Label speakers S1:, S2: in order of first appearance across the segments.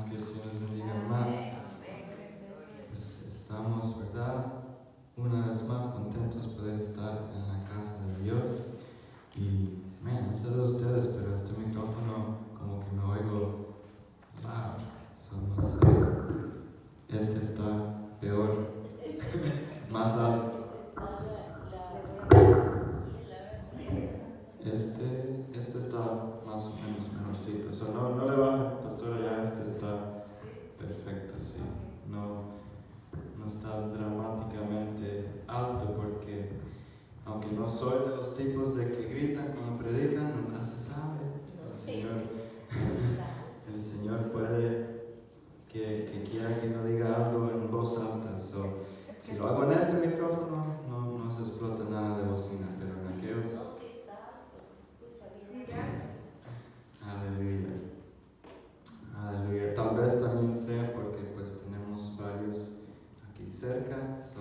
S1: que el Señor les bendiga más. Pues estamos, ¿verdad? Una vez más contentos de poder estar en la casa de Dios. Y, no sé de ustedes, pero este micrófono como que me oigo loud. So, no sé. Este está peor, más alto. Este está más o menos mejorcito. So, no le baje, pastora, ya este está perfecto, sí. No está dramáticamente alto porque, aunque no soy de los tipos de que gritan cuando predican, nunca se sabe. El Señor puede que quiera que yo diga algo en voz alta. So, si lo hago en este micrófono, no se explota nada de bocina, pero en aquellos... Aleluya. Aleluya. Tal vez también sea porque pues tenemos varios aquí cerca, so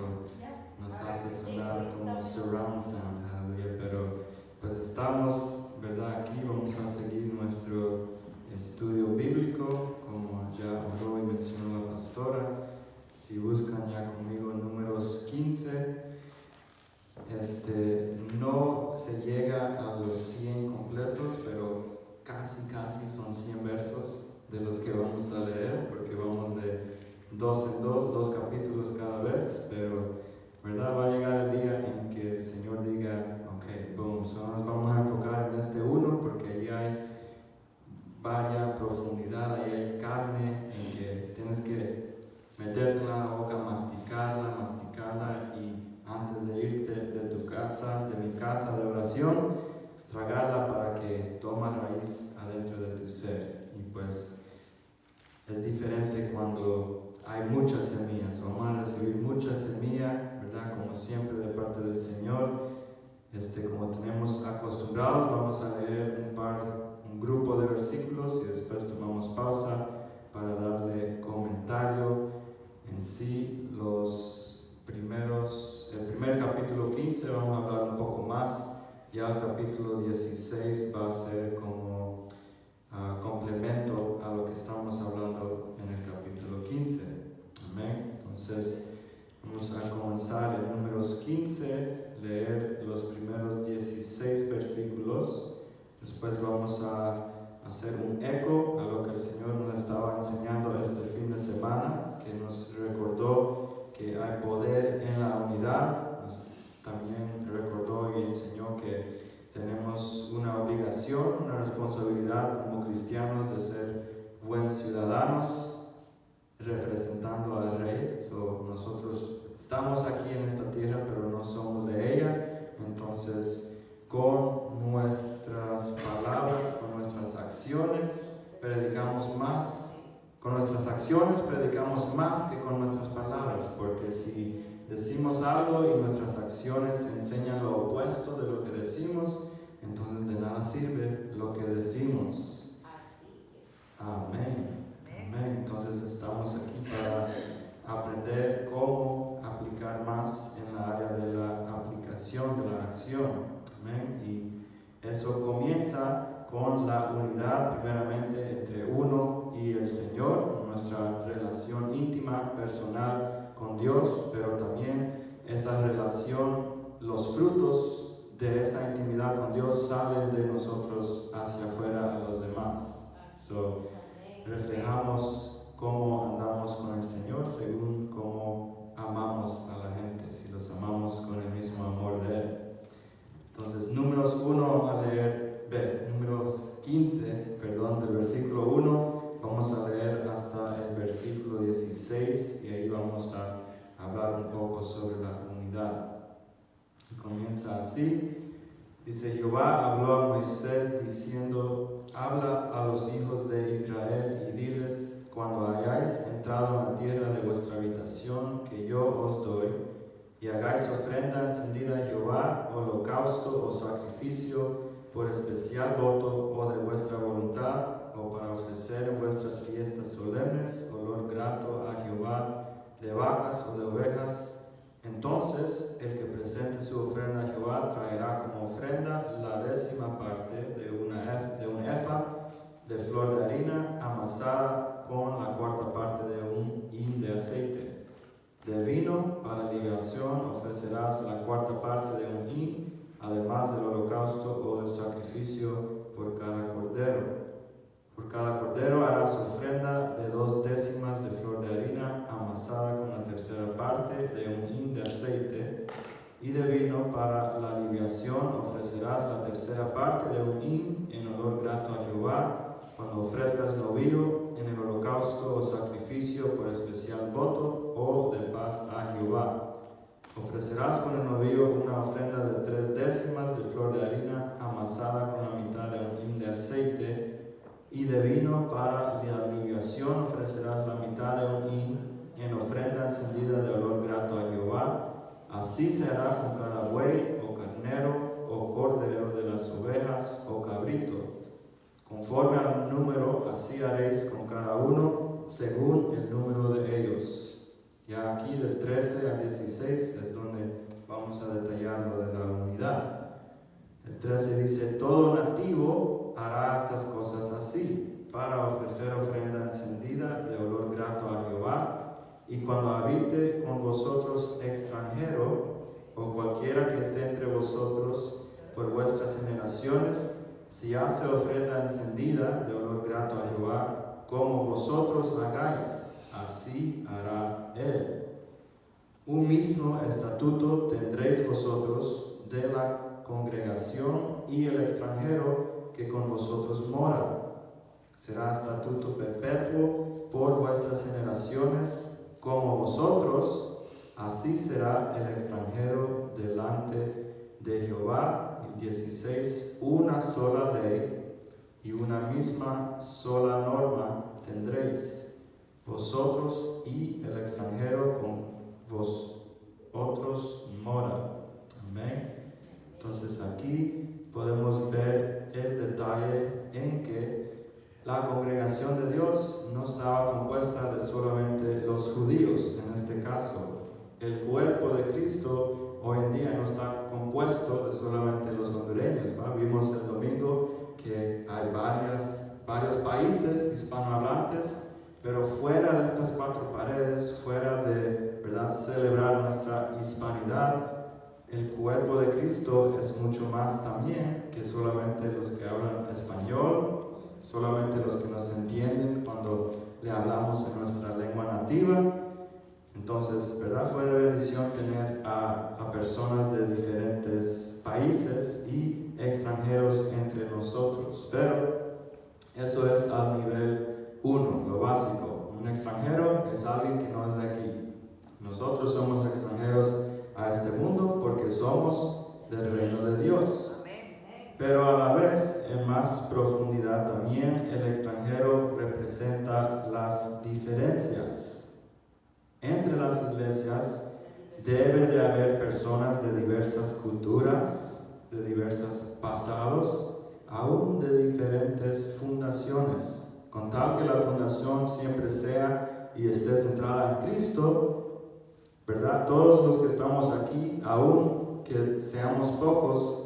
S1: nos hace sonar como surround sound, aleluya. Pero pues estamos, ¿verdad? Aquí vamos a seguir nuestro estudio bíblico, como ya habló y mencionó la pastora. Si buscan ya conmigo números 15, no se llega a los 100 completos, pero casi son 100 versos de los que vamos a leer, porque vamos de 2 en 2 capítulos cada vez, pero ¿verdad? Va a llegar el día en que el Señor diga, ok, boom, so nos vamos a enfocar en este uno, porque ahí hay varia profundidad, ahí hay carne en que tienes que meterte en la boca, masticarla y antes de irte de tu casa, de mi casa de oración, tragarla para que tome raíz adentro de tu ser. Y pues es diferente cuando hay muchas semillas. Vamos a recibir mucha semilla, ¿verdad? Como siempre de parte del Señor. Como tenemos acostumbrados, vamos a leer un grupo de versículos y después tomamos pausa para darle comentario en sí. El primer capítulo 15 vamos a hablar un poco más, ya el capítulo 16 va a ser como complemento a lo que estamos hablando en el capítulo 15. Amén. Entonces vamos a comenzar en números 15, leer los primeros 16 versículos. Después vamos a hacer un eco a lo que el Señor nos estaba enseñando este fin de semana, que nos recordó que hay poder en la unidad. Nos también recordó y enseñó que tenemos una obligación, una responsabilidad como cristianos de ser buenos ciudadanos, representando al Rey. Nosotros estamos aquí en esta tierra, pero no somos de ella. Entonces, con nuestras palabras, con nuestras acciones, predicamos más. Con nuestras acciones predicamos más que con nuestras palabras, porque si decimos algo y nuestras acciones enseñan lo opuesto de lo que decimos, entonces de nada sirve lo que decimos. Amén. Amén. Entonces estamos aquí para aprender cómo aplicar más en la área de la aplicación, de la acción. Amén. Y eso comienza con la unidad primeramente entre uno y el Señor, nuestra relación íntima, personal con Dios, pero también esa relación, los frutos de esa intimidad con Dios salen de nosotros hacia afuera a los demás. Reflejamos cómo andamos con el Señor según cómo amamos a la gente, si los amamos con el mismo amor de Él. Entonces, números 15, del versículo 1, vamos a leer hasta el versículo 16 y ahí vamos a hablar un poco sobre la unidad. Y comienza así. Dice: Jehová habló a Moisés diciendo: habla a los hijos de Israel y diles: cuando hayáis entrado en la tierra de vuestra habitación que yo os doy, y hagáis ofrenda encendida a Jehová, holocausto o sacrificio por especial voto o de vuestra voluntad, o para ofrecer en vuestras fiestas solemnes olor grato a Jehová, de vacas o de ovejas, entonces el que presente su ofrenda a Jehová traerá como ofrenda la 10ª parte de un efa de flor de harina amasada con la cuarta parte de un hin de aceite. De vino para libación ofrecerás la cuarta parte de un hin, además del holocausto o del sacrificio por cada cordero. Por cada cordero harás ofrenda de 2 décimas de flor de harina amasada con la tercera parte de un hin de aceite, y de vino para la libación ofrecerás la tercera parte de un hin en olor grato a Jehová, cuando ofrezcas novillo en el holocausto o sacrificio por especial voto o de paz a Jehová. Ofrecerás con el novillo una ofrenda de 3 décimas de flor de harina amasada con la mitad de un hin de aceite, y de vino para la libación ofrecerás la mitad de un hin en ofrenda encendida de olor grato a Jehová. Así se hará con cada buey o carnero o cordero de las ovejas o cabrito. Conforme al número, así haréis con cada uno según el número de ellos. Ya aquí del 13 al 16 es donde vamos a detallar lo de la unidad. El 13 dice: todo nativo hará estas cosas así, para ofrecer ofrenda encendida de olor grato a Jehová. Y cuando habite con vosotros extranjero, o cualquiera que esté entre vosotros por vuestras generaciones, si hace ofrenda encendida de olor grato a Jehová, como vosotros hagáis, así hará él. Un mismo estatuto tendréis vosotros de la congregación y el extranjero que con vosotros mora. Será estatuto perpetuo por vuestras generaciones. Como vosotros, así será el extranjero delante de Jehová. Y 16, una sola ley y una misma sola norma tendréis, vosotros y el extranjero con vosotros mora. Amén. Entonces aquí podemos ver el detalle en que la congregación de Dios no estaba compuesta de solamente los judíos, en este caso. El cuerpo de Cristo hoy en día no está compuesto de solamente los hondureños, ¿va? Vimos el domingo que hay varios países hispanohablantes, pero fuera de estas 4 paredes, fuera de, ¿verdad?, celebrar nuestra hispanidad, el cuerpo de Cristo es mucho más también que solamente los que hablan español, solamente los que nos entienden cuando le hablamos en nuestra lengua nativa. Entonces, ¿verdad?, fue de bendición tener a personas de diferentes países y extranjeros entre nosotros. Pero eso es al nivel 1, lo básico. Un extranjero es alguien que no es de aquí. Nosotros somos extranjeros a este mundo porque somos del reino de Dios. Pero a la vez, en más profundidad también, el extranjero representa las diferencias. Entre las iglesias debe de haber personas de diversas culturas, de diversos pasados, aún de diferentes fundaciones, con tal que la fundación siempre sea y esté centrada en Cristo, ¿verdad? Todos los que estamos aquí, aún que seamos pocos,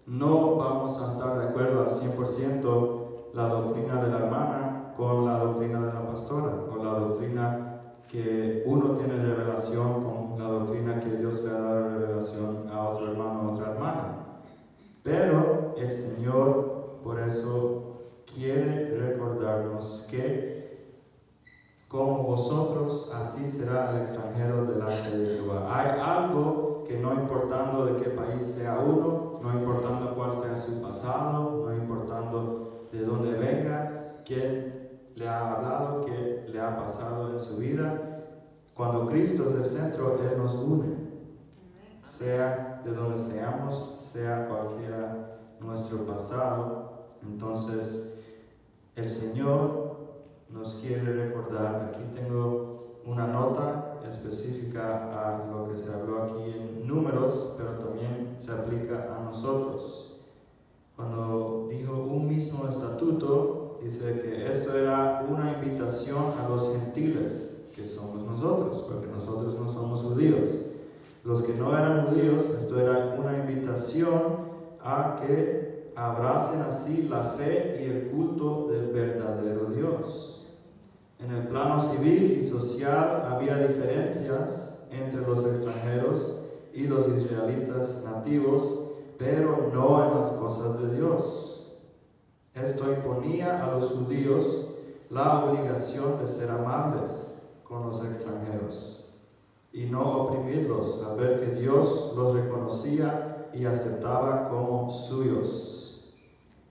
S1: no vamos a estar de acuerdo al 100% la doctrina de la hermana con la doctrina de la pastora, o la doctrina que uno tiene revelación con la doctrina que Dios le ha dado revelación a otro hermano o otra hermana. Pero el Señor por eso quiere recordarnos que como vosotros, así será el extranjero delante de Jehová. Hay algo que no importando de qué país sea uno, no importando cuál sea su pasado, no importando de dónde venga, quién le ha hablado, qué le ha pasado en su vida, cuando Cristo es el centro, Él nos une. Sea de donde seamos, sea cualquiera nuestro pasado. Entonces, el Señor nos quiere recordar. Aquí tengo una nota específica a lo que se habló aquí en Números, pero también se aplica a nosotros. Cuando dijo un mismo estatuto, dice que esto era una invitación a los gentiles, que somos nosotros, porque nosotros no somos judíos. Los que no eran judíos, esto era una invitación a que abracen así la fe y el culto del verdadero Dios. En el plano civil y social había diferencias entre los extranjeros y los israelitas nativos, pero no en las cosas de Dios. Esto imponía a los judíos la obligación de ser amables con los extranjeros y no oprimirlos al ver que Dios los reconocía y aceptaba como suyos.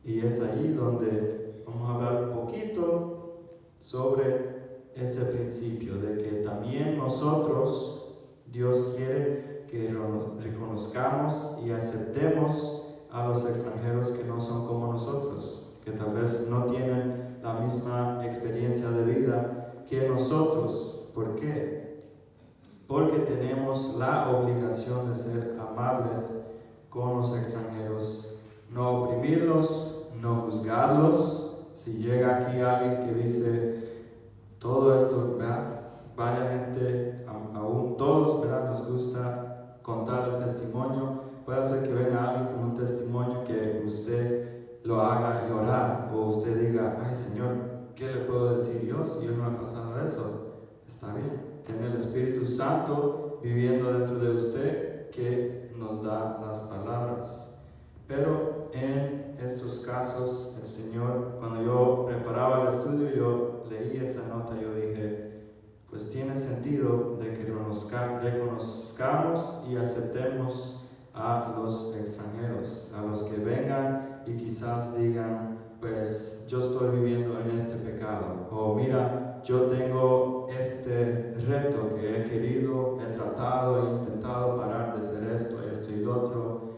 S1: Y es ahí donde vamos a hablar un poquito sobre ese principio de que también nosotros, Dios quiere que reconozcamos y aceptemos a los extranjeros que no son como nosotros, que tal vez no tienen la misma experiencia de vida que nosotros. ¿Por qué? Porque tenemos la obligación de ser amables con los extranjeros, no oprimirlos, no juzgarlos. Si llega aquí alguien que dice todo esto, ¿verdad? Varias gente, aún todos, ¿verdad? Nos gusta contar el testimonio. Puede ser que venga alguien con un testimonio que usted lo haga llorar, o usted diga, ay Señor, ¿qué le puedo decir yo si yo no he pasado eso? Está bien, tiene el Espíritu Santo viviendo dentro de usted que nos da las palabras. Pero en estos casos, el Señor, cuando yo preparaba el estudio, yo leí esa nota, yo dije, pues tiene sentido de que reconozcamos y aceptemos a los extranjeros, a los que vengan y quizás digan, pues yo estoy viviendo en este pecado, o mira, yo tengo este reto que he querido, he tratado, he intentado parar de hacer esto y lo otro,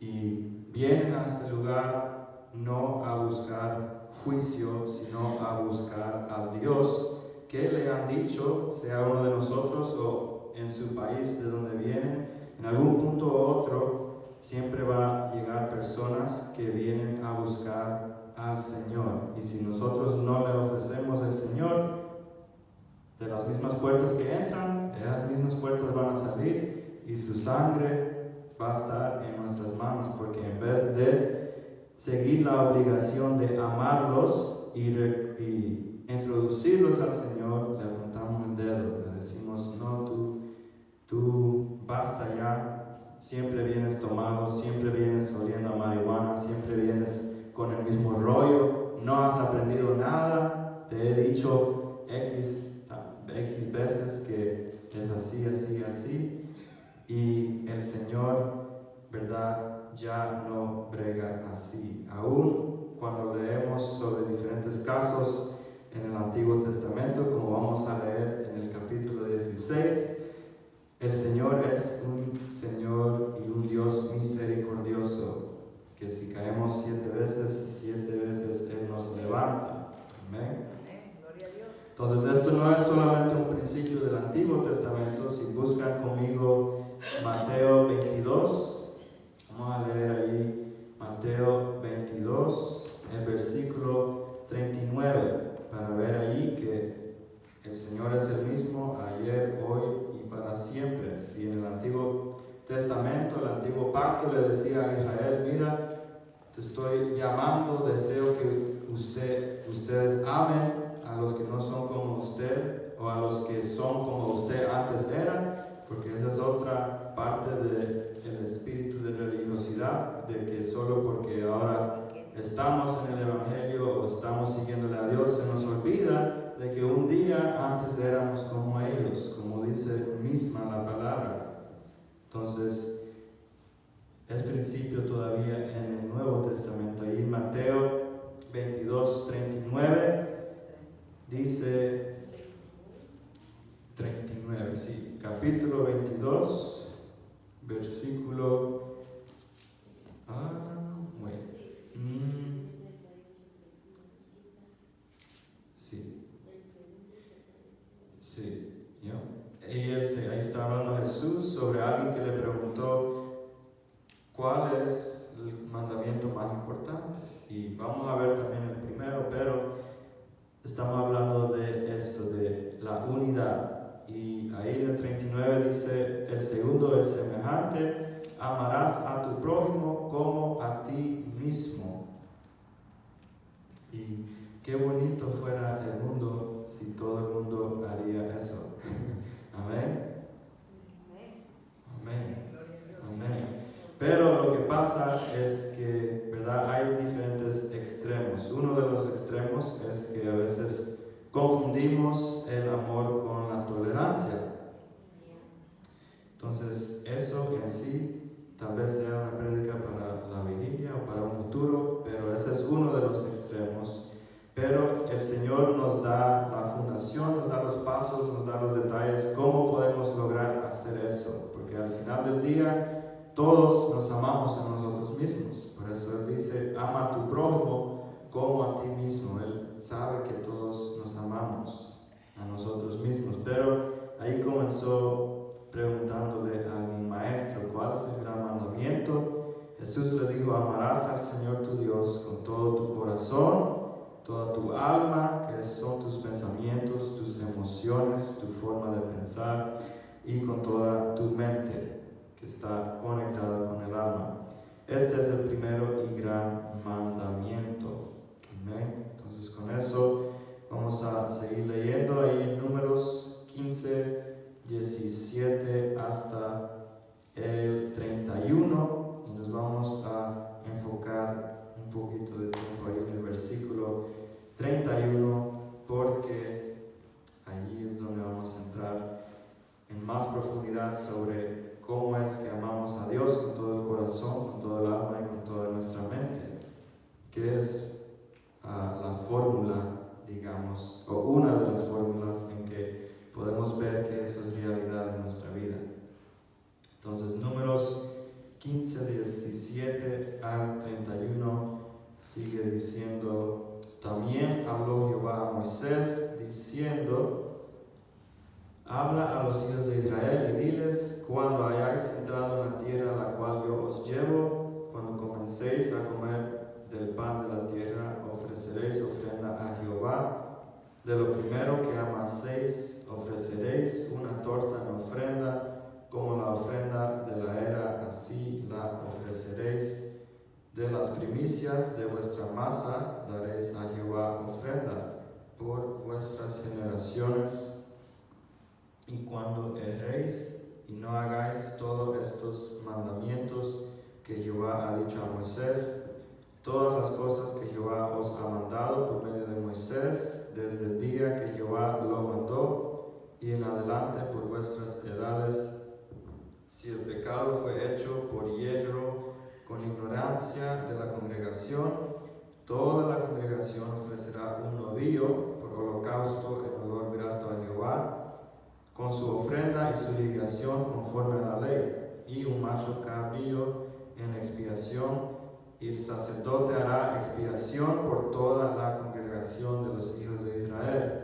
S1: y vienen a este lugar no a buscar juicio, sino a buscar al Dios que le han dicho, sea uno de nosotros o en su país de donde vienen, en algún punto u otro, siempre va a llegar personas que vienen a buscar al Señor. Y si nosotros no le ofrecemos al Señor, de las mismas puertas que entran, de esas mismas puertas van a salir y su sangre va a estar en nuestras manos, porque en vez de seguir la obligación de amarlos y introducirlos al Señor, le apuntamos el dedo, le decimos, no, tú basta ya, siempre vienes tomado, siempre vienes oliendo a marihuana, siempre vienes con el mismo rollo, no has aprendido nada, te he dicho X veces que es así, así, así, y el Señor, ¿verdad?, ya no brega así. Aún cuando leemos sobre diferentes casos en el Antiguo Testamento, como vamos a leer en el capítulo 16, el Señor es un Señor y un Dios misericordioso, que si caemos 7 veces Él nos levanta. Amén. Entonces esto no es solamente un principio del Antiguo Testamento. Si buscan conmigo Mateo 22, vamos a leer ahí Mateo 22, el versículo 39, para ver ahí que el Señor es el mismo ayer, hoy y para siempre. Si en el Antiguo Testamento, el Antiguo Pacto le decía a Israel, mira, te estoy llamando, deseo que ustedes amen a los que no son como usted, o a los que son como usted antes eran, porque esa es otra parte del espíritu de religiosidad, de que solo porque ahora estamos en el Evangelio o estamos siguiéndole a Dios, se nos olvida de que un día antes éramos como ellos, como dice misma la palabra. Entonces, es principio todavía en el Nuevo Testamento. Ahí en Mateo 22, 39, dice 39, sí, capítulo 22, versículo... Sí, ¿ya? Y ahí está hablando Jesús sobre alguien que le preguntó cuál es el mandamiento más importante. Y vamos a ver también el primero, pero estamos hablando de esto, de la unidad. Y ahí en el 39 dice, el segundo es semejante, amarás a tu prójimo como a ti mismo. Y qué bonito fuera el mundo si todo el mundo haría eso. Amén. Amén. Amén. Pero lo que pasa es que, ¿verdad? Hay diferentes extremos. Uno de los extremos es que a veces confundimos el amor con la tolerancia. Entonces, eso en sí tal vez sea una prédica para la vigilia o para un futuro, pero ese es uno de los extremos. Pero el Señor nos da la fundación, nos da los pasos, nos da los detalles, cómo podemos lograr hacer eso. Porque al final del día, todos nos amamos a nosotros mismos. Por eso Él dice, ama a tu prójimo como a ti mismo. Él sabe que todos nos amamos a nosotros mismos. Pero ahí comenzó preguntándole a mi maestro, ¿cuál es el gran mandamiento? Jesús le dijo, amarás al Señor tu Dios con todo tu corazón, toda tu alma, que son tus pensamientos, tus emociones, tu forma de pensar, y con toda tu mente, que está conectada con el alma. Este es el primero y gran mandamiento. Amén. Entonces con eso vamos a seguir leyendo ahí en Números 15, 17 hasta el 31, y nos vamos a enfocar un poquito de tiempo ahí en el versículo 31, porque allí es donde vamos a entrar en más profundidad sobre cómo es que amamos a Dios con todo el corazón, con todo el alma y con toda nuestra mente, que es la fórmula, digamos, o una de las fórmulas en que podemos ver que eso es realidad en nuestra vida. Entonces, Números 15, 17 al 31 sigue diciendo, también habló Jehová a Moisés diciendo, habla a los hijos de Israel y diles, cuando hayáis entrado en la tierra a la cual yo os llevo, cuando comencéis a comer del pan de la tierra, ofreceréis ofrenda a Jehová. De lo primero que amaséis, ofreceréis una torta en ofrenda, como la ofrenda de la era, así la ofreceréis. De las primicias de vuestra masa daréis a Jehová ofrenda por vuestras generaciones. Y cuando erréis y no hagáis todos estos mandamientos que Jehová ha dicho a Moisés, todas las cosas que Jehová os ha mandado por medio de Moisés, desde el día que Jehová lo mandó, y en adelante por vuestras edades, si el pecado fue hecho por yerro, con ignorancia de la congregación, toda la congregación ofrecerá un novillo por holocausto en olor grato a Jehová, con su ofrenda y su libación conforme a la ley, y un macho cabrío en expiación. Y el sacerdote hará expiación por toda la congregación de los hijos de Israel,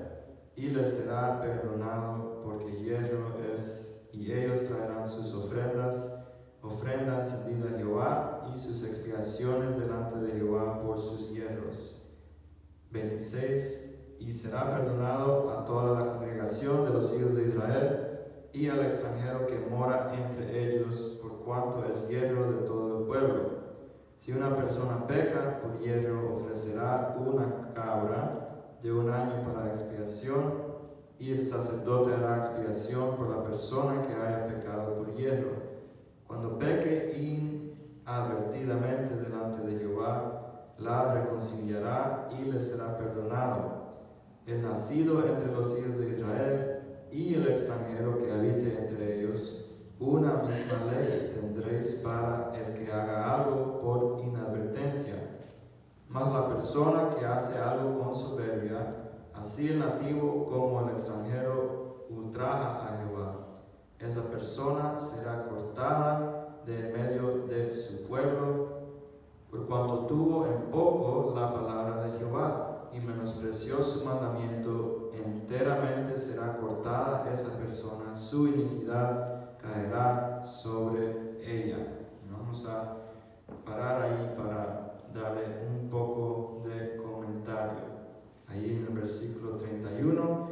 S1: y les será perdonado, porque hierro es, y ellos traerán sus ofrendas, ofrenda encendida a Jehová, y sus expiaciones delante de Jehová por sus hierros. 26. Y será perdonado a toda la congregación de los hijos de Israel, y al extranjero que mora entre ellos, por cuanto es hierro de todo el pueblo. Si una persona peca por hierro, ofrecerá una cabra de un año para expiación, y el sacerdote hará expiación por la persona que haya pecado por hierro. Cuando peque inadvertidamente delante de Jehová, la reconciliará y le será perdonado. El nacido entre los hijos de Israel y el extranjero que habite entre ellos, una misma ley tendréis para el que haga algo por inadvertencia. Mas la persona que hace algo con soberbia, así el nativo como el extranjero, ultraja a Jehová. Esa persona será cortada de en medio de su pueblo, por cuanto tuvo en poco la palabra de Jehová y menospreció su mandamiento, enteramente será cortada esa persona, su iniquidad caerá sobre ella. Vamos a parar ahí para darle un poco de comentario. Ahí en el versículo 31,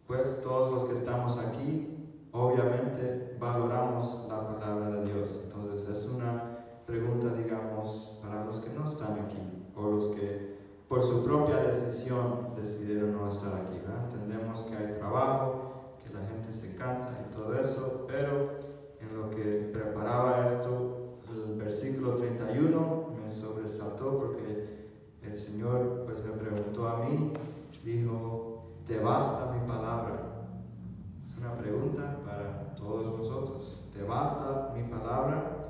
S1: pues todos los que estamos aquí, obviamente valoramos la palabra de Dios. Entonces es una pregunta, digamos, para los que no están aquí o los que por su propia decisión decidieron no estar aquí, ¿verdad? Entendemos que hay trabajo, que la gente se cansa y todo eso, pero en lo que preparaba esto, el versículo 31 me sobresaltó porque el Señor pues me preguntó a mí, dijo, ¿te basta mi palabra? Es una pregunta para todos nosotros. ¿Te basta mi palabra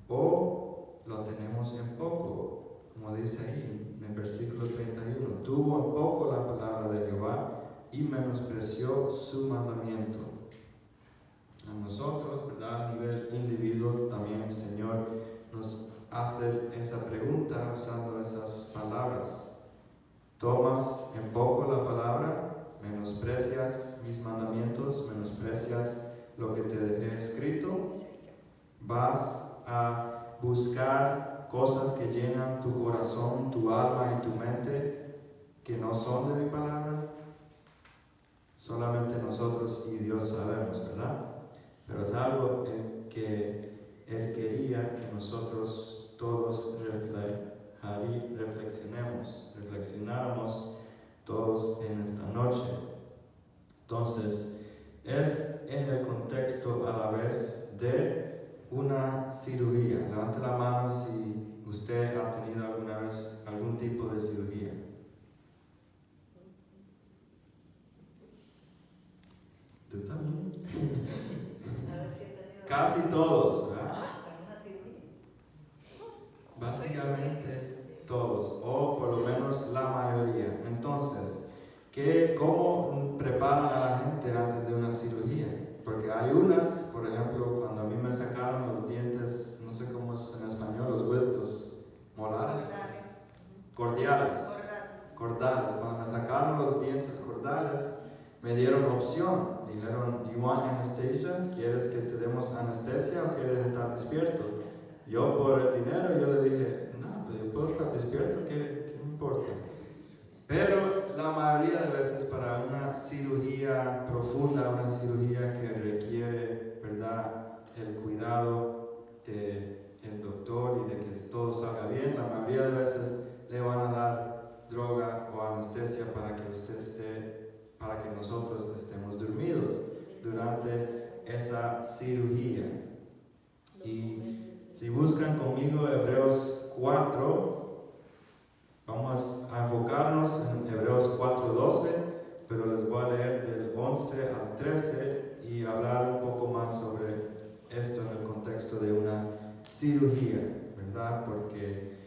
S1: o lo tenemos en poco? Como dice ahí en el versículo 31, tuvo en poco la palabra de Jehová y menospreció su mandamiento. A nosotros, ¿verdad? A nivel individual también el Señor nos hace esa pregunta usando esas palabras. ¿Tomas en poco la palabra? ¿Menosprecias mis mandamientos? ¿Menosprecias lo que te dejé escrito? ¿Vas a buscar cosas que llenan tu corazón, tu alma y tu mente que no son de mi palabra? Solamente nosotros y Dios sabemos, ¿verdad? Pero es algo que Él quería que nosotros todos reflexionáramos todos en esta noche. Entonces, es en el contexto a la vez de una cirugía. Levante la mano si usted ha tenido alguna vez algún tipo de cirugía. ¿Tú también? Casi todos, ¿verdad? Básicamente todos, o por lo menos la mayoría. Entonces, ¿cómo preparan a la gente antes de una cirugía? Porque hay unas, por ejemplo, cuando a mí me sacaron los dientes, no sé cómo es en español, los molares, cordales. Cuando me sacaron los dientes cordales, me dieron opción. Dijeron, "Do you want anesthesia? ¿Quieres que te demos anestesia o quieres estar despierto?" Yo por el dinero, yo le dije, no, pues yo puedo estar despierto, ¿qué me importa? Pero la mayoría de veces para una cirugía profunda, una cirugía que requiere, ¿verdad?, el cuidado del doctor y de que todo salga bien, la mayoría de veces le van a dar droga o anestesia para que nosotros estemos dormidos durante esa cirugía. Y si buscan conmigo Hebreos 4, vamos a enfocarnos en Hebreos 4:12, pero les voy a leer del 11 al 13 y hablar un poco más sobre esto en el contexto de una cirugía, ¿verdad? Porque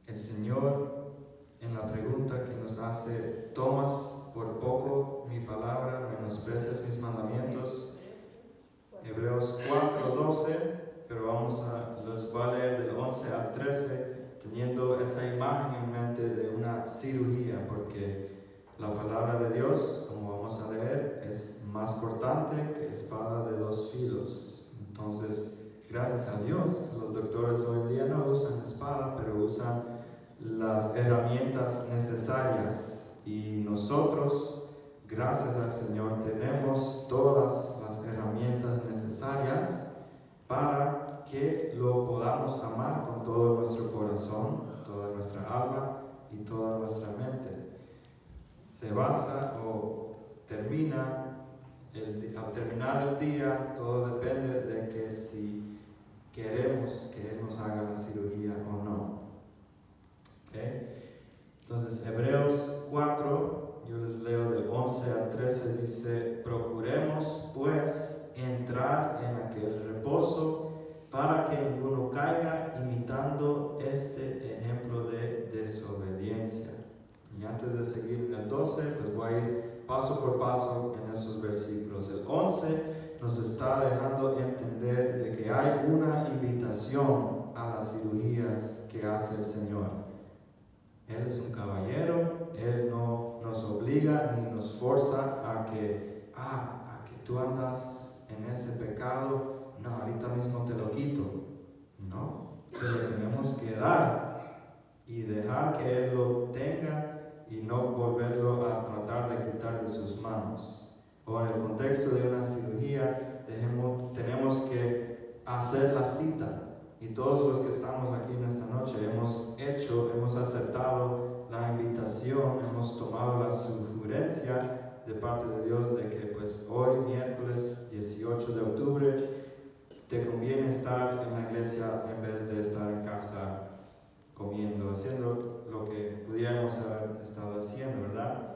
S1: el Señor, en la pregunta que nos hace, ¿tomas por poco mi palabra, menosprecias mis mandamientos? Hebreos 4:12, pero les voy a leer del 11 al 13, teniendo esa imagen en mente de una cirugía, porque la palabra de Dios, como vamos a leer, es más cortante que espada de dos filos. Entonces, gracias a Dios, los doctores hoy en día no usan espada, pero usan las herramientas necesarias, y nosotros, gracias al Señor, tenemos todas las herramientas necesarias para que lo podamos amar con todo nuestro corazón, toda nuestra alma y toda nuestra mente. Se basa o termina, al terminar el día, todo depende de que si queremos que Él nos haga la cirugía o no. ¿Okay? Entonces, Hebreos 4, yo les leo del 11 al 13, dice, procuremos pues entrar en aquel reposo para que ninguno caiga imitando este ejemplo de desobediencia. Y antes de seguir en el 12, pues voy a ir paso por paso en esos versículos. El 11 nos está dejando entender de que hay una invitación a las cirugías que hace el Señor. Él es un caballero, Él no nos obliga ni nos forza a que tú andas en ese pecado, no, ahorita mismo te lo quito. No, se lo tenemos que dar y dejar que Él lo tenga y no volverlo a tratar de quitar de sus manos. O en el contexto de una cirugía, tenemos que hacer la cita. Y todos los que estamos aquí en esta noche hemos aceptado la invitación, hemos tomado la sugerencia de parte de Dios de que pues hoy, miércoles 18 de octubre, te conviene estar en la iglesia en vez de estar en casa comiendo, haciendo lo que pudiéramos haber estado haciendo, ¿verdad?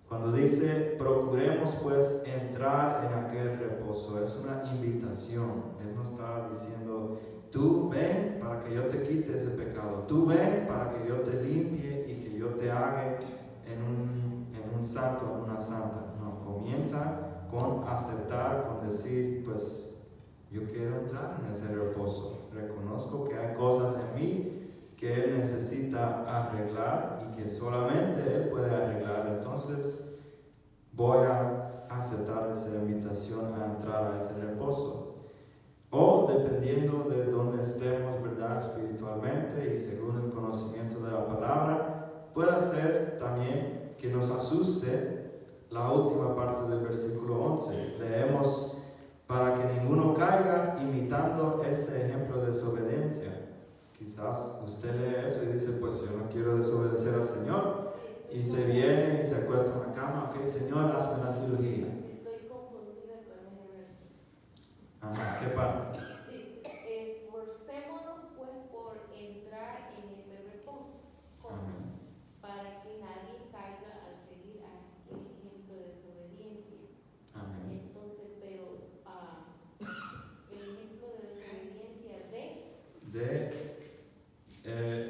S1: Cuando dice, procuremos pues entrar en aquel reposo, es una invitación. Él nos está diciendo, tú ven para que yo te quite ese pecado, tú ven para que yo te limpie y que yo te haga en un santo, en una santa. No, comienza con aceptar, con decir, pues yo quiero entrar en ese reposo. Reconozco que hay cosas en mí que Él necesita arreglar y que solamente Él puede arreglar. Entonces voy a aceptar esa invitación a entrar a ese reposo. O dependiendo de dónde estemos, ¿verdad? Espiritualmente y según el conocimiento de la palabra, puede ser también que nos asuste la última parte del versículo 11. Leemos, para que ninguno caiga imitando ese ejemplo de desobediencia. Quizás usted lee eso y dice, pues yo no quiero desobedecer al Señor. Y se viene y se acuesta en la cama, ok, Señor, hazme la cirugía.
S2: Estoy confundida con ese verso.
S1: Ajá, ¿qué parte?
S2: Dice, esforcémonos pues por entrar en ese reposo,
S1: Amén.
S2: para que nadie caiga al seguir aquel ejemplo de desobediencia.
S1: Amén.
S2: Entonces, pero el ejemplo de desobediencia
S1: De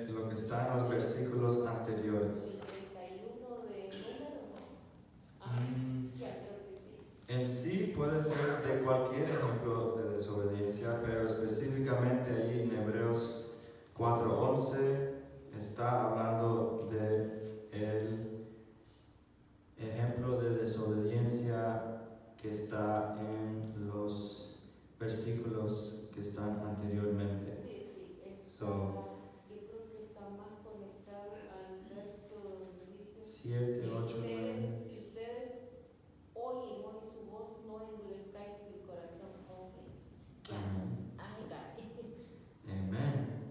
S1: lo que está en los versículos anteriores.
S2: el 31 de número, ya creo que sí.
S1: En sí puede ser de cualquier ejemplo de desobediencia, pero específicamente ahí en Hebreos 4:11 está hablando de el ejemplo de desobediencia que está en los versículos que están anteriormente.
S2: Yo creo que está más conectado al verso donde dice
S1: 7, 8, 9.
S2: si ustedes oyen hoy su voz, no endurezcáis el corazón.
S1: Amén.
S2: Amén.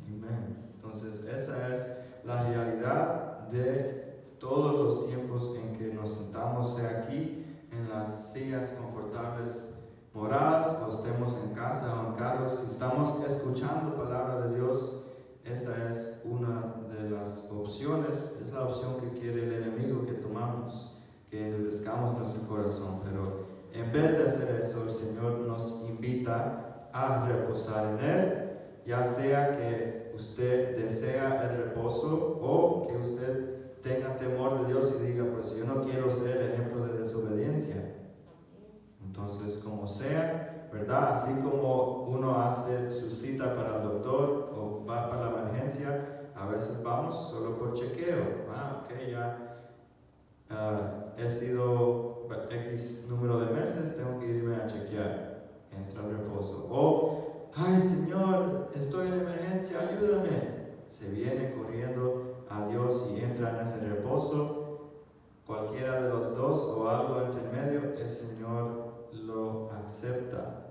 S1: Amén. Entonces esa es la realidad de todos los tiempos en que nos sentamos, sea aquí en las sillas confortables moradas o estemos en casa o en carros. Si estamos escuchando palabra de Dios, esa es una de las opciones, es la opción que quiere el enemigo que tomamos, que endurezcamos nuestro corazón. Pero en vez de hacer eso, el Señor nos invita a reposar en Él, ya sea que usted desea el reposo o que usted tenga temor de Dios y diga, pues yo no quiero ser ejemplo de desobediencia. Entonces, como sea, ¿verdad? Así como uno hace su cita para el doctor o va para la emergencia, a veces vamos solo por chequeo. Ok, ya he sido X número de meses, tengo que irme a chequear. Entra al reposo. O, ay Señor, estoy en emergencia, ayúdame. Se viene corriendo a Dios y entra en ese reposo. Cualquiera de los dos o algo entre medio, el Señor lo acepta.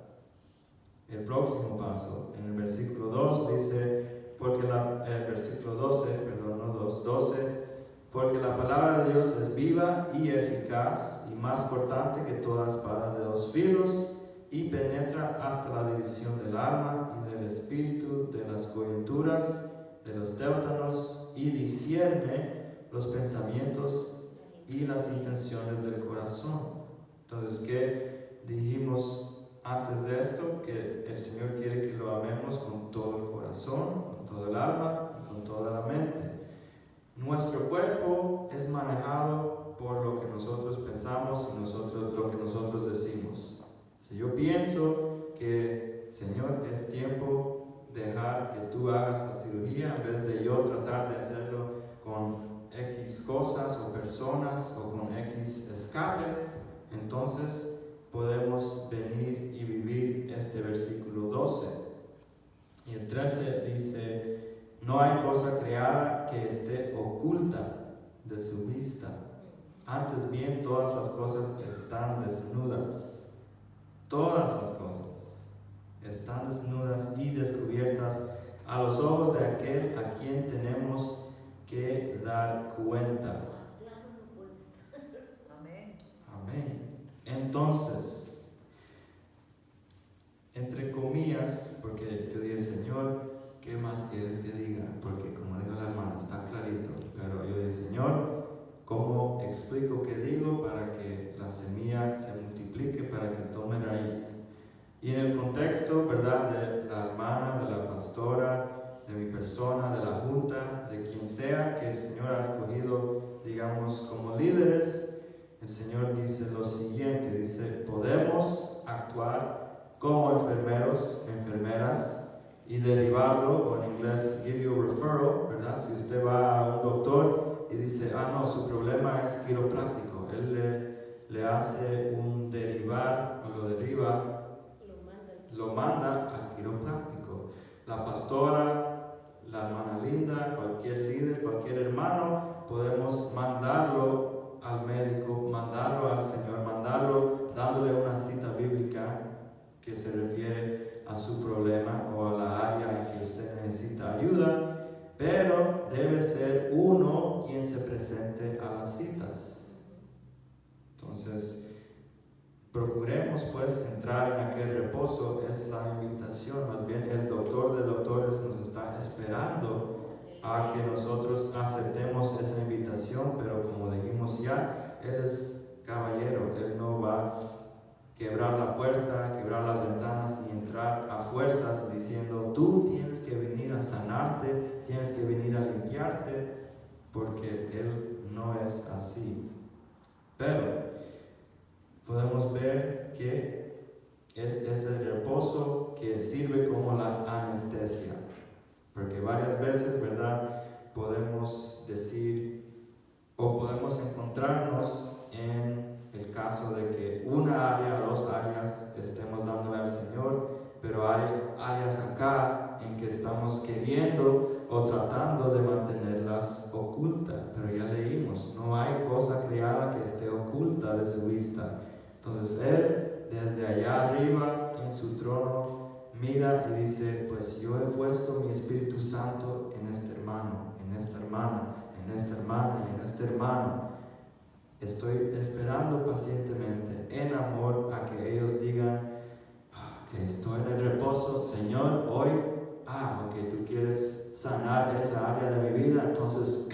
S1: El próximo paso, en el versículo 2 dice, el versículo 12, perdón, no 2, 12, porque la palabra de Dios es viva y eficaz y más cortante que toda espada de dos filos y penetra hasta la división del alma y del espíritu, de las coyunturas, de los tétanos y discierne los pensamientos y las intenciones del corazón. Entonces, ¿qué dijimos antes de esto? Que el Señor quiere que lo amemos con todo el corazón, con todo el alma y con toda la mente. Nuestro cuerpo es manejado por lo que nosotros pensamos y lo que nosotros decimos. Si yo pienso que, Señor, es tiempo de dejar que tú hagas la cirugía en vez de yo tratar de hacerlo con X cosas o personas o con X escape, entonces podemos venir y vivir este versículo 12. Y el 13 dice, no hay cosa creada que esté oculta de su vista. Antes bien, todas las cosas están desnudas. Todas las cosas. están desnudas y descubiertas a los ojos de aquel a quien tenemos que dar cuenta.
S2: Claro, no puede estar.
S3: Amén.
S1: Amén. Entonces, entre comillas, porque yo dije, Señor, ¿qué más quieres que diga? Porque como dijo la hermana, está clarito. Pero yo dije, Señor, ¿cómo explico qué digo para que la semilla se multiplique, para que tome raíz? Y en el contexto, ¿verdad?, de la hermana, de la pastora, de mi persona, de la junta, de quien sea que el Señor ha escogido, digamos, como líderes, el Señor dice lo siguiente, dice, podemos actuar como enfermeros, enfermeras, y derivarlo, o en inglés, give you a referral, ¿verdad? Si usted va a un doctor y dice, no, su problema es quiropráctico, él le hace un derivar, o lo deriva, lo manda al quiropráctico. La pastora, la hermana Linda, cualquier líder, cualquier hermano, podemos mandarlo al médico, mandarlo al Señor, mandarlo dándole una cita bíblica que se refiere a su problema o a la área en que usted necesita ayuda, pero debe ser uno quien se presente a las citas. Entonces, procuremos pues entrar en aquel reposo, es la invitación, más bien el doctor de doctores nos está esperando a que nosotros aceptemos esa invitación, pero como dijimos ya, Él es caballero, Él no va a quebrar la puerta, quebrar las ventanas y entrar a fuerzas diciendo, tú tienes que venir a sanarte, tienes que venir a limpiarte, porque Él no es así. Pero podemos ver que es ese reposo que sirve como la anestesia, porque varias veces, ¿verdad?, podemos decir o podemos encontrarnos en el caso de que una área o dos áreas estemos dándole al Señor, pero hay áreas acá en que estamos queriendo o tratando de mantenerlas ocultas, pero ya leímos, no hay cosa creada que esté oculta de su vista. Entonces Él, desde allá arriba en su trono, mira y dice, pues yo he puesto mi Espíritu Santo en este hermano, en esta hermana, en esta hermana y en este hermano. Estoy esperando pacientemente, en amor, a que ellos digan, que estoy en el reposo, Señor, hoy, ok, tú quieres sanar esa área de mi vida, entonces,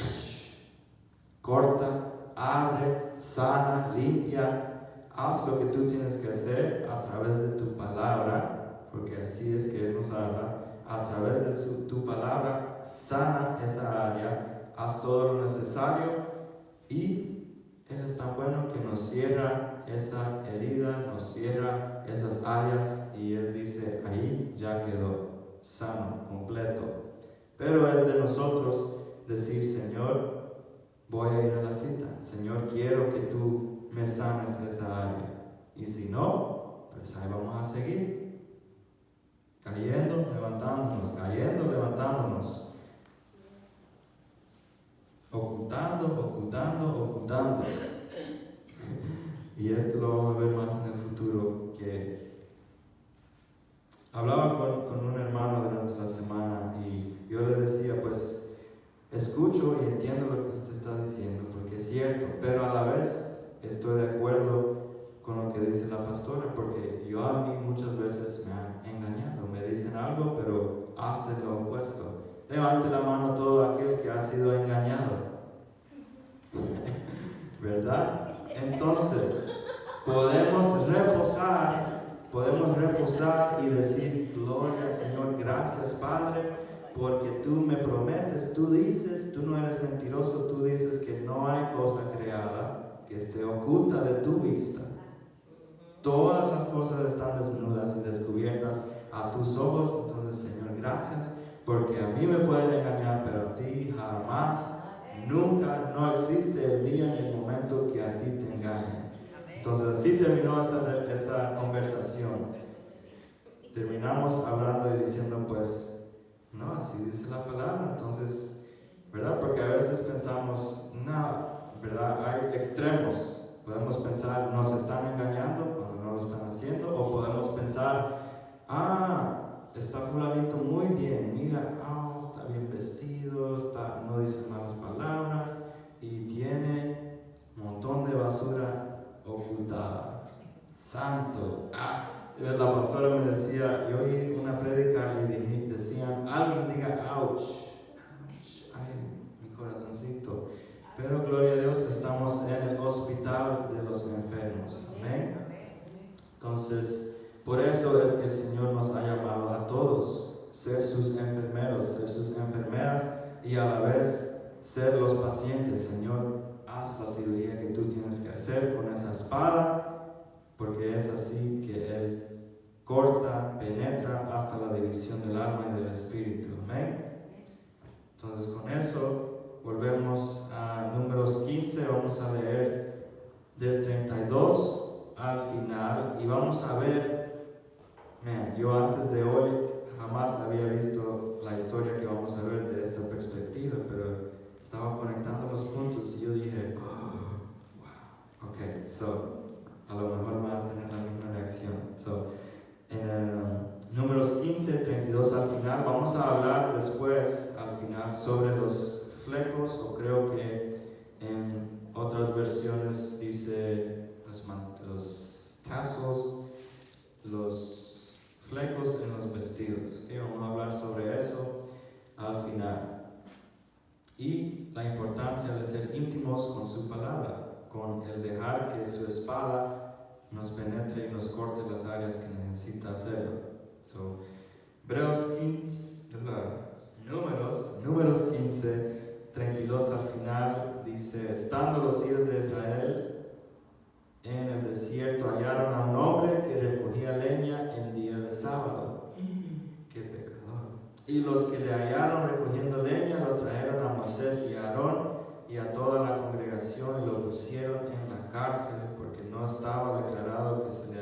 S1: corta, abre, sana, limpia. Haz lo que tú tienes que hacer a través de tu palabra, porque así es que Él nos habla. A través de tu palabra, sana esa área, haz todo lo necesario y Él es tan bueno que nos cierra esa herida, nos cierra esas áreas y Él dice, ahí ya quedó sano, completo. Pero es de nosotros decir, Señor, voy a ir a la cita. Señor, quiero que tú me sanes esa área. Y si no, pues ahí vamos a seguir. Cayendo, levantándonos, cayendo, levantándonos. Ocultando, ocultando, ocultando. Y esto lo vamos a ver más en el futuro, que hablaba con un hermano durante la semana y yo le decía, pues, escucho y entiendo lo que usted está diciendo, porque es cierto, pero a la vez estoy de acuerdo con lo que dice la pastora, porque yo a mí muchas veces me han engañado, me dicen algo, pero hacen lo opuesto. Levante la mano todo aquel que ha sido engañado, ¿verdad? Entonces, podemos reposar y decir, gloria al Señor, gracias Padre, porque tú me prometes, tú dices, tú no eres mentiroso, tú dices que no hay cosa creada que esté oculta de tu vista. Todas las cosas están desnudas y descubiertas a tus ojos. Entonces, Señor, gracias, porque a mí me pueden engañar, pero a ti jamás, nunca, no existe el día ni el momento que a ti te engañen. Entonces, así terminó esa conversación. Terminamos hablando y diciendo, pues, no, así dice la palabra. Entonces, ¿verdad? Porque a veces pensamos, no, ¿verdad? Hay extremos. Podemos pensar, nos están engañando cuando no lo están haciendo, o podemos pensar, está fulanito muy bien, mira, está bien vestido, no dice malas palabras y tiene un montón de basura ocultada. Santo. La pastora me decía, yo oí una prédica y decían, alguien diga, ouch, ay, mi corazoncito. Pero gloria a Dios, estamos en el hospital de los enfermos. Amén. Entonces, por eso es que el Señor nos ha llamado a todos, ser sus enfermeros, ser sus enfermeras y a la vez ser los pacientes. Señor, haz la cirugía que tú tienes que hacer con esa espada, porque es así que Él corta, penetra hasta la división del alma y del espíritu. Amén. Entonces, con eso volvemos a Números 15, vamos a leer del 32 al final y vamos a ver, yo antes de hoy jamás había visto la historia que vamos a ver de esta perspectiva, pero estaba conectando los puntos y yo dije, wow, ok, a lo mejor van a tener la misma reacción. En Números 15, 32 al final, vamos a hablar después al final sobre los flecos, o creo que en otras versiones dice los tassels, los flecos en los vestidos. Vamos a hablar sobre eso al final. Y la importancia de ser íntimos con su palabra, con el dejar que su espada nos penetre y nos corte las áreas que necesita hacerlo. Números 15, 32 al final dice, estando los hijos de Israel en el desierto, hallaron a un hombre que recogía leña en día de sábado. ¡Qué pecador! Y los que le hallaron recogiendo leña lo trajeron a Moisés y a Aarón y a toda la congregación y lo pusieron en la cárcel porque no estaba declarado que se le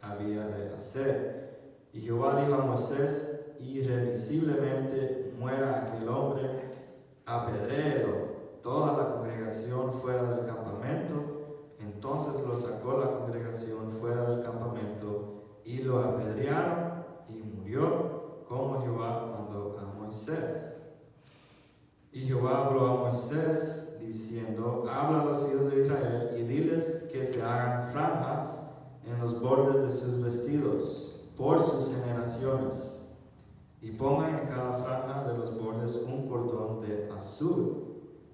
S1: había de hacer. Y Jehová dijo a Moisés, irremisiblemente muera aquel hombre, apedréelo toda la congregación fuera del campamento. Entonces lo sacó la congregación fuera del campamento y lo apedrearon y murió como Jehová mandó a Moisés. Y Jehová habló a Moisés diciendo, habla a los hijos de Israel y diles que se hagan franjas en los bordes de sus vestidos por sus generaciones y pongan en cada franja de los bordes un cordón de azul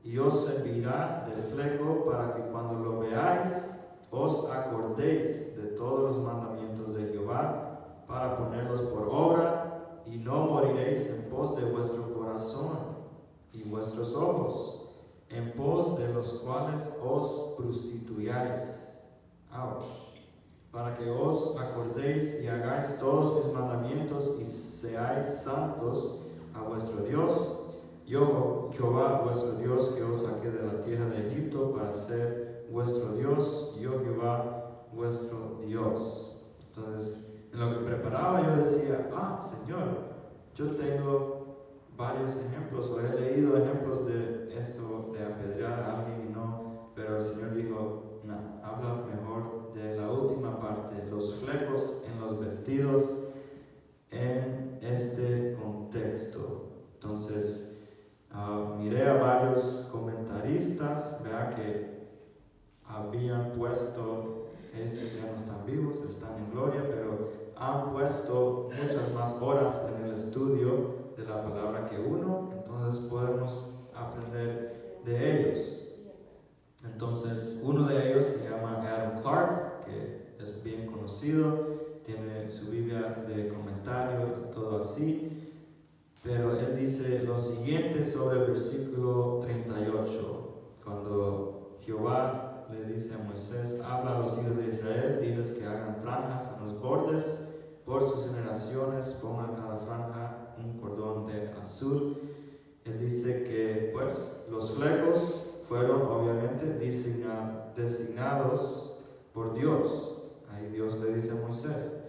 S1: y os servirá de fleco para que cuando lo veáis os acordéis de todos los mandamientos de Jehová para ponerlos por obra y no moriréis en pos de vuestro corazón y vuestros ojos, en pos de los cuales os prostituyáis. Ouch. Para que os acordéis y hagáis todos mis mandamientos y seáis santos a vuestro Dios. Yo, Jehová, vuestro Dios, que os saqué de la tierra de Egipto para ser vuestro Dios, yo, Jehová, vuestro Dios. Entonces, en lo que preparaba yo decía, Señor, yo tengo varios ejemplos, o he leído ejemplos de eso, de apedrear a alguien y no, pero el Señor dijo, no, habla mejor de la última parte, los flecos en los vestidos en este contexto. Entonces, miré a varios comentaristas, vea que habían puesto, estos ya no están vivos, están en gloria, pero han puesto muchas más horas en el estudio de la palabra que uno, entonces podemos aprender de ellos. Entonces, uno de ellos se llama Adam Clark, que es bien conocido, tiene su Biblia de comentario y todo así, pero él dice lo siguiente sobre el versículo 38, cuando Jehová le dice a Moisés, habla a los hijos de Israel, diles que hagan franjas en los bordes, por sus generaciones, pongan cada franja un cordón de azul. Él dice que pues los flecos fueron obviamente designados por Dios. Ahí Dios le dice a Moisés.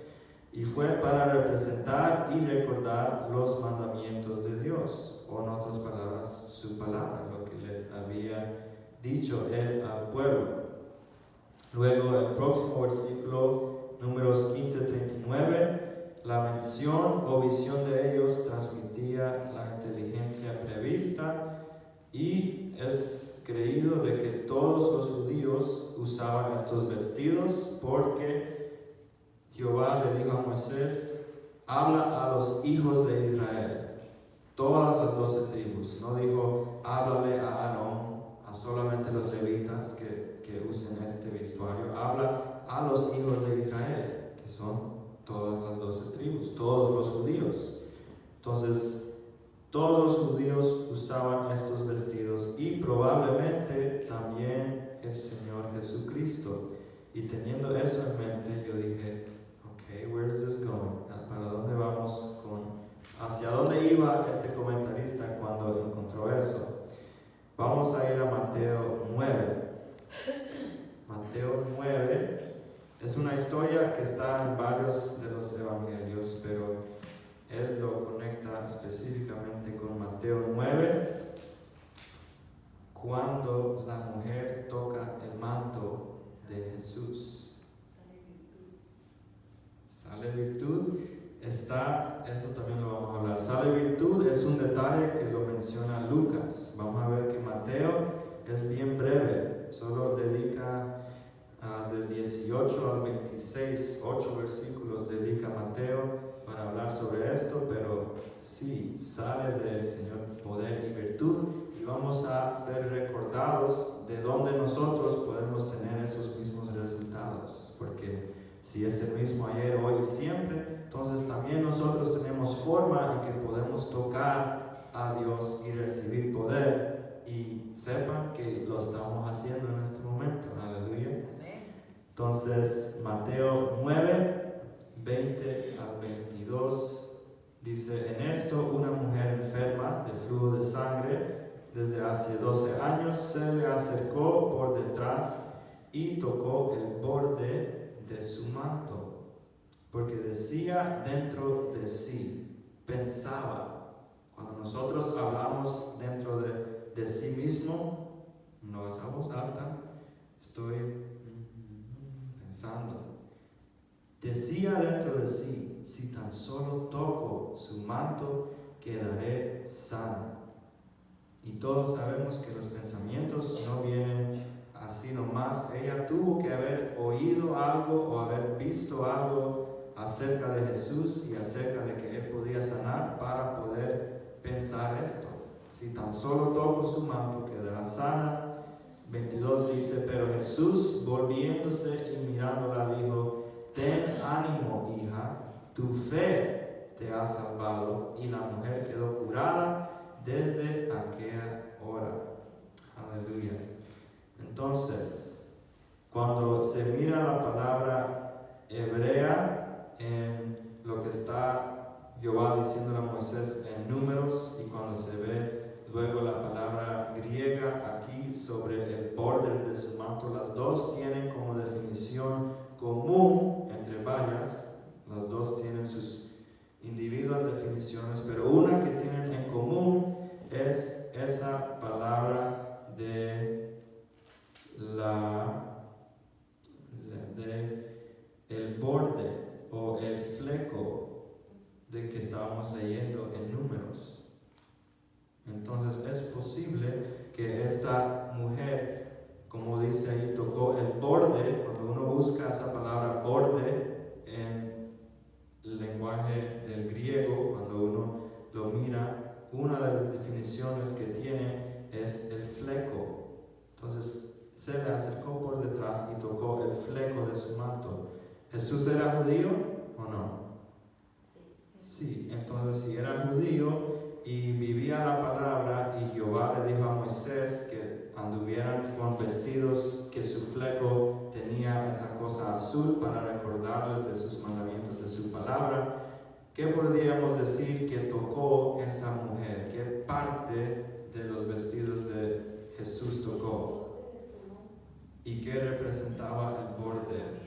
S1: Y fue para representar y recordar los mandamientos de Dios, o en otras palabras, su palabra, lo que les había dicho él al pueblo. Luego el próximo versículo, Números 15:39, la mención o visión de ellos transmitía la inteligencia prevista y es creído de que todos los judíos usaban estos vestidos porque Jehová le dijo a Moisés, habla a los hijos de Israel, todas las 12 tribus. No dijo, háblale a Aarón, a solamente los levitas que usen este vestuario. Habla a los hijos de Israel, que son todas las 12 tribus, todos los judíos. Entonces, todos los judíos usaban estos vestidos y probablemente también el Señor Jesucristo. Y teniendo eso en mente, yo dije, ok, where is this going? ¿Para dónde vamos hacia dónde iba este comentarista cuando encontró eso? Vamos a ir a Mateo 9. Mateo 9 es una historia que está en varios de los evangelios, pero él lo conecta específicamente con Mateo 9, cuando la mujer toca el manto de Jesús. Sale virtud. Eso también lo vamos a hablar. Sale virtud es un detalle que lo menciona Lucas. Vamos a ver que Mateo es bien breve, solo dedica del 18 al 26, 8 versículos dedica Mateo para hablar sobre esto, pero sí, sale del Señor poder y virtud y vamos a ser recordados de dónde nosotros podemos tener esos mismos resultados, porque si es el mismo ayer, hoy y siempre, entonces también nosotros tenemos forma en que podemos tocar a Dios y recibir poder, y sepan que lo estamos haciendo en este momento. Aleluya. Entonces, Mateo 9, 20 al 22 dice, en esto una mujer enferma de flujo de sangre desde hace 12 años se le acercó por detrás y tocó el borde de su manto, porque decía dentro de sí, pensaba. Cuando nosotros hablamos dentro de sí mismo, no es a voz alta, estoy pensando. Decía dentro de sí, si tan solo toco su manto, quedaré sano. Y todos sabemos que los pensamientos no vienen así nomás. Ella tuvo que haber oído algo o haber visto algo acerca de Jesús y acerca de que Él podía sanar para poder pensar esto. Si tan solo toco su manto, quedará sana. 22 dice, pero Jesús, volviéndose y mirándola, dijo, ten ánimo, hija, tu fe te ha salvado. Y la mujer quedó curada desde aquella hora. Aleluya. Entonces, cuando se mira la palabra hebrea en lo que está Jehová diciendo a Moisés en Números, y cuando se ve luego la palabra griega aquí sobre el borde de su manto, las dos tienen como definición común entre varias, las dos tienen sus individuas definiciones, pero una que tienen en común es esa palabra de el borde o el fleco de que estábamos leyendo en Números. Entonces es posible que esta mujer, como dice ahí, tocó el borde. Cuando uno busca esa palabra borde en el lenguaje del griego, cuando uno lo mira, una de las definiciones que tiene es el fleco. Entonces se le acercó por detrás y tocó el fleco de su manto. ¿Jesús era judío o no? Sí, entonces si era judío y vivía la palabra, y Jehová le dijo a Moisés que anduvieran con vestidos que su fleco tenía esa cosa azul para recordarles de sus mandamientos, de su palabra, ¿qué podríamos decir que tocó esa mujer? ¿Qué parte de los vestidos de Jesús tocó? ¿Y qué representaba el borde?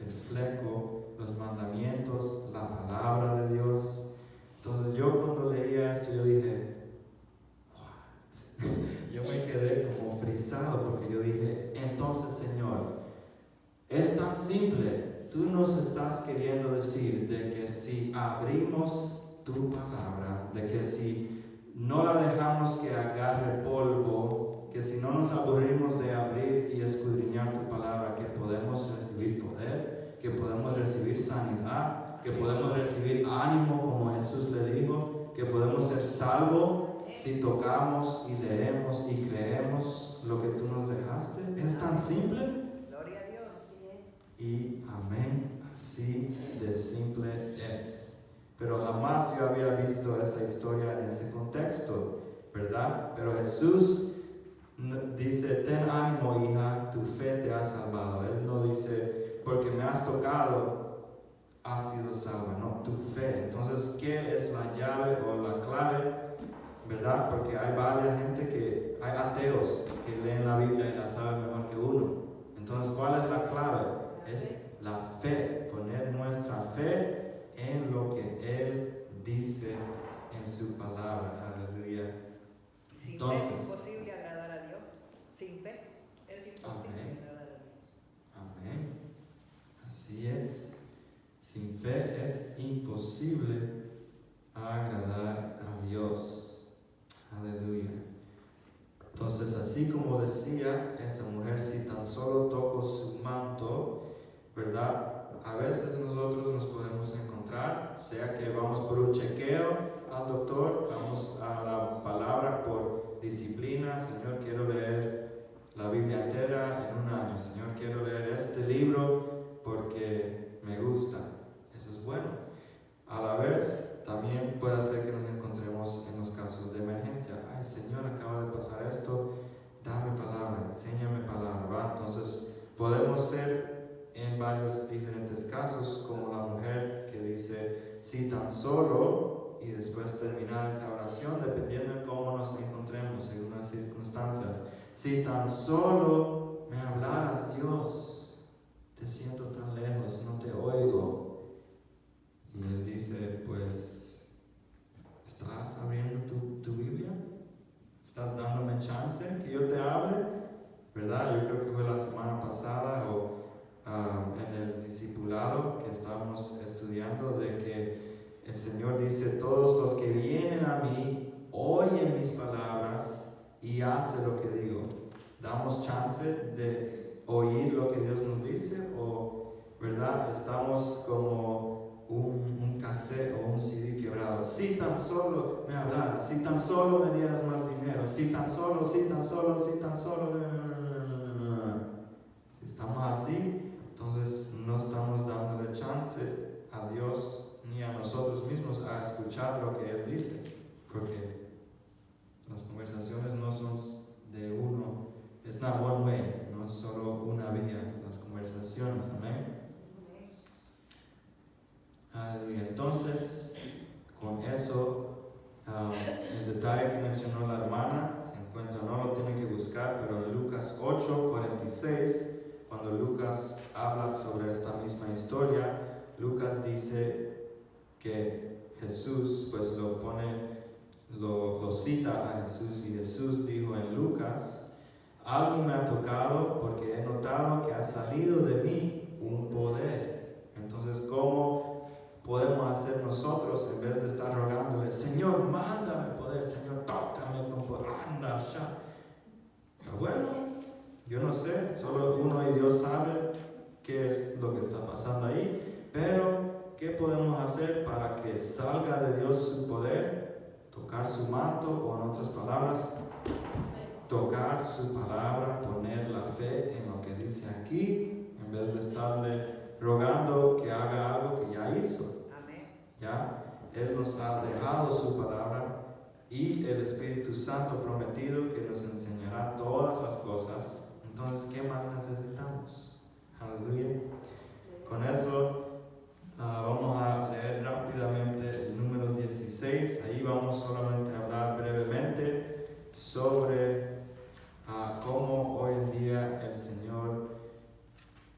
S1: El fleco, los mandamientos, la palabra de Dios. Entonces yo cuando leía esto, yo dije, what? Yo me quedé como frisado, porque yo dije, entonces Señor, es tan simple tú nos estás queriendo decir de que si abrimos tu palabra, de que si no la dejamos que agarre polvo, que si no nos aburrimos de abrir y escudriñar tu palabra, que podemos recibir poder, que podemos recibir sanidad, que podemos recibir ánimo como Jesús le dijo, que podemos ser salvos si tocamos y leemos y creemos lo que tú nos dejaste. Es tan simple.
S3: Gloria a Dios.
S1: Y amén, así de simple es. Pero jamás yo había visto esa historia en ese contexto, ¿verdad? Pero Jesús dice, ten ánimo, hija, tu fe te ha salvado. Él no dice, porque me has tocado, has sido salva. No, tu fe. Entonces, ¿qué es la llave o la clave? ¿Verdad? Porque hay varias gente hay ateos que leen la Biblia y la saben mejor que uno. Entonces, ¿cuál es la clave? Es la fe, poner nuestra fe en lo que Él dice en su palabra. Aleluya.
S3: Sin
S1: Entonces,
S3: fe es imposible agradar a Dios. Sin fe es imposible agradar a Dios.
S1: Amén. Así es. Sin fe es imposible agradar a Dios. Aleluya. Entonces, así como decía esa mujer, si tan solo toco su manto, ¿verdad? A veces nosotros nos podemos encontrar, sea que vamos por un chequeo al doctor, vamos a la palabra por disciplina. Señor, quiero leer la Biblia entera en un año. Señor, quiero leer este libro porque me gusta. Eso es bueno. A la vez, también puede ser que nos encontremos en los casos de emergencia. Ay, Señor, acaba de pasar esto, dame palabra, enséñame palabra, ¿va? Entonces, podemos ser en varios diferentes casos, como la mujer que dice, si tan solo, y después terminar esa oración, dependiendo de cómo nos encontremos en unas circunstancias. Si tan solo me hablaras, Dios, te siento tan lejos, no te oigo. Y Él dice, pues, ¿estás abriendo tu Biblia? ¿Estás dándome chance que yo te hable? ¿Verdad? Yo creo que fue la semana pasada o en el discipulado que estábamos estudiando de que el Señor dice, todos los que vienen a mí, oyen mis palabras y hacen lo que digo. ¿Damos chance de oír lo que Dios nos dice? ¿O, verdad, estamos como un cassette o un CD quebrado? Si tan solo me hablaras, si tan solo me dieras más dinero, si tan solo. Si estamos así, entonces no estamos dándole chance a Dios ni a nosotros mismos a escuchar lo que Él dice, porque las conversaciones no son de uno, es una one way, no es solo una vía, las conversaciones, amén. Entonces, con eso, el detalle que mencionó la hermana se encuentra, no lo tienen que buscar, pero en Lucas 8:46, cuando Lucas habla sobre esta misma historia, Lucas dice que Jesús, pues lo cita a Jesús, y Jesús dijo en Lucas, alguien me ha tocado porque he notado que ha salido de mí un poder. Entonces, ¿cómo podemos hacer nosotros en vez de estar rogándole, Señor, mándame poder, Señor, tócame con poder, anda, ya? Está bueno, yo no sé, solo uno y Dios sabe qué es lo que está pasando ahí, pero ¿qué podemos hacer para que salga de Dios su poder? Tocar su manto, o en otras palabras, tocar su palabra, poner la fe en lo que dice aquí, en vez de estarle rogando que haga algo que ya hizo.
S3: Amén.
S1: ¿Ya? Él nos ha dejado su palabra y el Espíritu Santo prometido que nos enseñará todas las cosas. Entonces, ¿qué más necesitamos? Aleluya. Con eso vamos a leer rápidamente el Números 16. Ahí vamos solamente a hablar brevemente sobre cómo hoy en día el Señor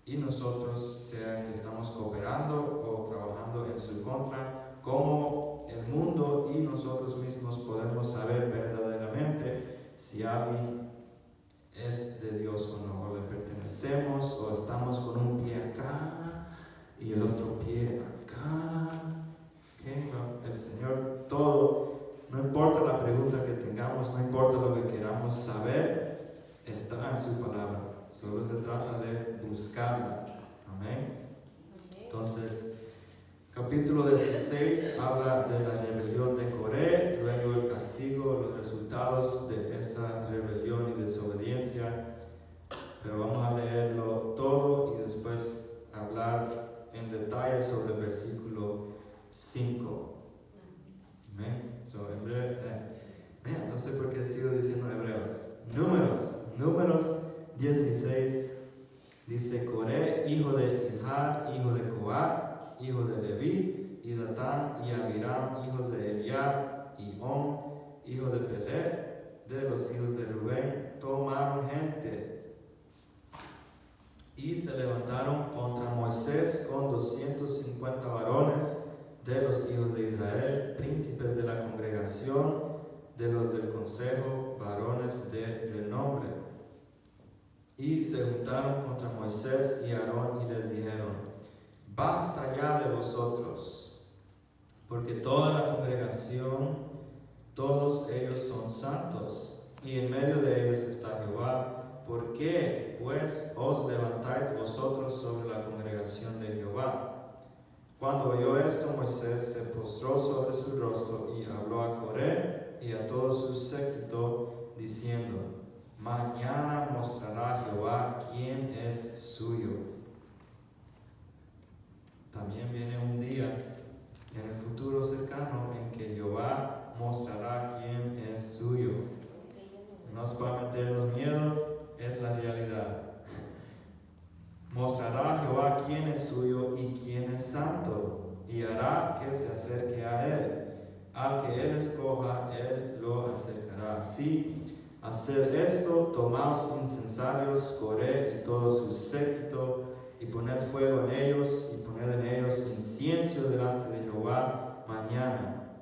S1: y nosotros, sea que estamos cooperando o trabajando en su contra, cómo el mundo y nosotros mismos podemos saber verdaderamente si alguien es de Dios o no, o le pertenecemos, o estamos con un pie acá y el otro pie acá. ¿Okay? No, el Señor todo, no importa la pregunta que tengamos, no importa lo que queramos saber, está en su palabra. Solo se trata de buscarla. Amén. Entonces, capítulo 16 habla de la rebelión de Coré, luego el castigo, los resultados de esa rebelión y desobediencia. Pero vamos a leerlo todo y después hablar en detalle sobre el versículo 5. Amén. No sé por qué sigo diciendo hebreos. Números 16. Dice Coré, hijo de Izhar, hijo de Coat, hijo de Leví, y Datán y Abiram, hijos de Eliab, y On, hijo de Pelet, de los hijos de Rubén, tomaron gente y se levantaron contra Moisés con 250 varones de los hijos de Israel, príncipes de la congregación, de los del consejo, varones de renombre. Y se juntaron contra Moisés y Aarón y les dijeron: basta ya de vosotros, porque toda la congregación, todos ellos son santos, y en medio de ellos está Jehová. ¿Por qué, pues, os levantáis vosotros sobre la congregación de Jehová? Cuando oyó esto, Moisés se postró sobre su rostro y habló a Coré y a todo su séquito, diciendo: mañana mostrará Jehová quién es suyo. También viene un día en el futuro cercano en que Jehová mostrará quién es suyo. No es para meternos miedo, es la realidad. Mostrará Jehová quién es suyo y quién es santo, y hará que se acerque a él. Al que él escoja, él lo acercará. Así, hacer esto, tomaos incensarios, Coré y todo su séquito, y poned fuego en ellos, y poned en ellos incienso delante de Jehová mañana.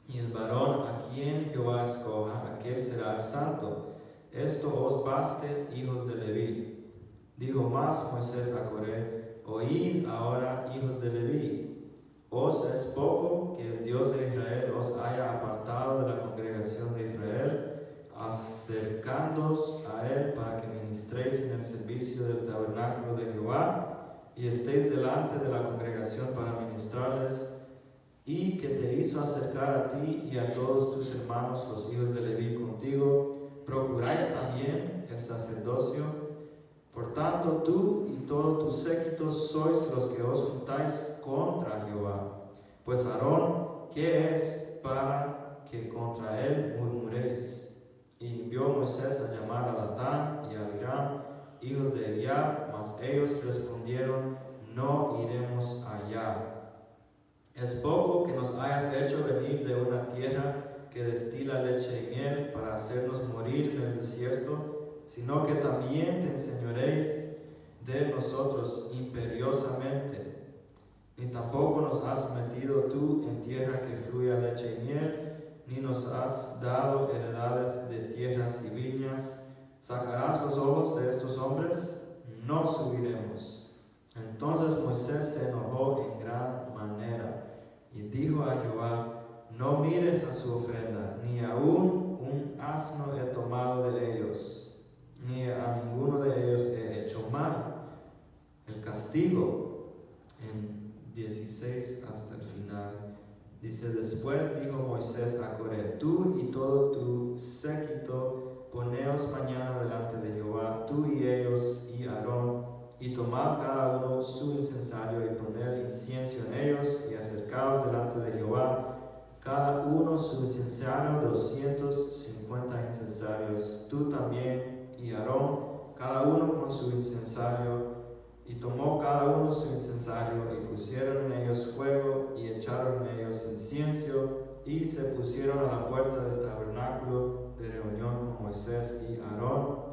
S1: Y el varón a quien Jehová escoja, aquel será el santo. Esto os baste, hijos de Leví. Dijo más Moisés a Coré: oíd ahora, hijos de Leví, ¿os es poco que el Dios de Israel os haya apartado de la congregación de Israel, acercándoos a él para que ministréis en el servicio del tabernáculo de Jehová, y estéis delante de la congregación para ministrarles, y que te hizo acercar a ti y a todos tus hermanos, los hijos de Leví, contigo? ¿Procuráis también el sacerdocio? Por tanto, tú y todo tu séquito sois los que os juntáis contra Jehová. Pues Aarón, ¿qué es para que contra él murmuréis? Y envió Moisés a llamar a Datán y a Abiram, hijos de Eliab, mas ellos respondieron: no iremos allá. Es poco que nos hayas hecho venir de una tierra que destila leche y miel para hacernos morir en el desierto, sino que también te enseñoréis de nosotros imperiosamente. Ni tampoco nos has metido tú en tierra que fluya leche y miel, ni nos has dado heredades de tierras y viñas. ¿Sacarás los ojos de estos hombres? No subiremos. Entonces Moisés se enojó en gran manera y dijo a Jehová: no mires a su ofrenda, ni aún un asno he tomado de ellos, ni a ninguno de ellos he hecho mal. El castigo, en 16 hasta el final, dice: después dijo Moisés a Coré: tú y todo tu séquito, poneos mañana delante de Jehová, tú y ellos y Aarón, y tomad cada uno su incensario y poned incienso en ellos, y acercaos delante de Jehová, cada uno su incensario, 250 incensarios, tú también y Aarón, cada uno con su incensario. Y tomó cada uno su incensario, y pusieron en ellos fuego, y echaron en ellos incienso, y se pusieron a la puerta del tabernáculo de reunión con Moisés y Aarón.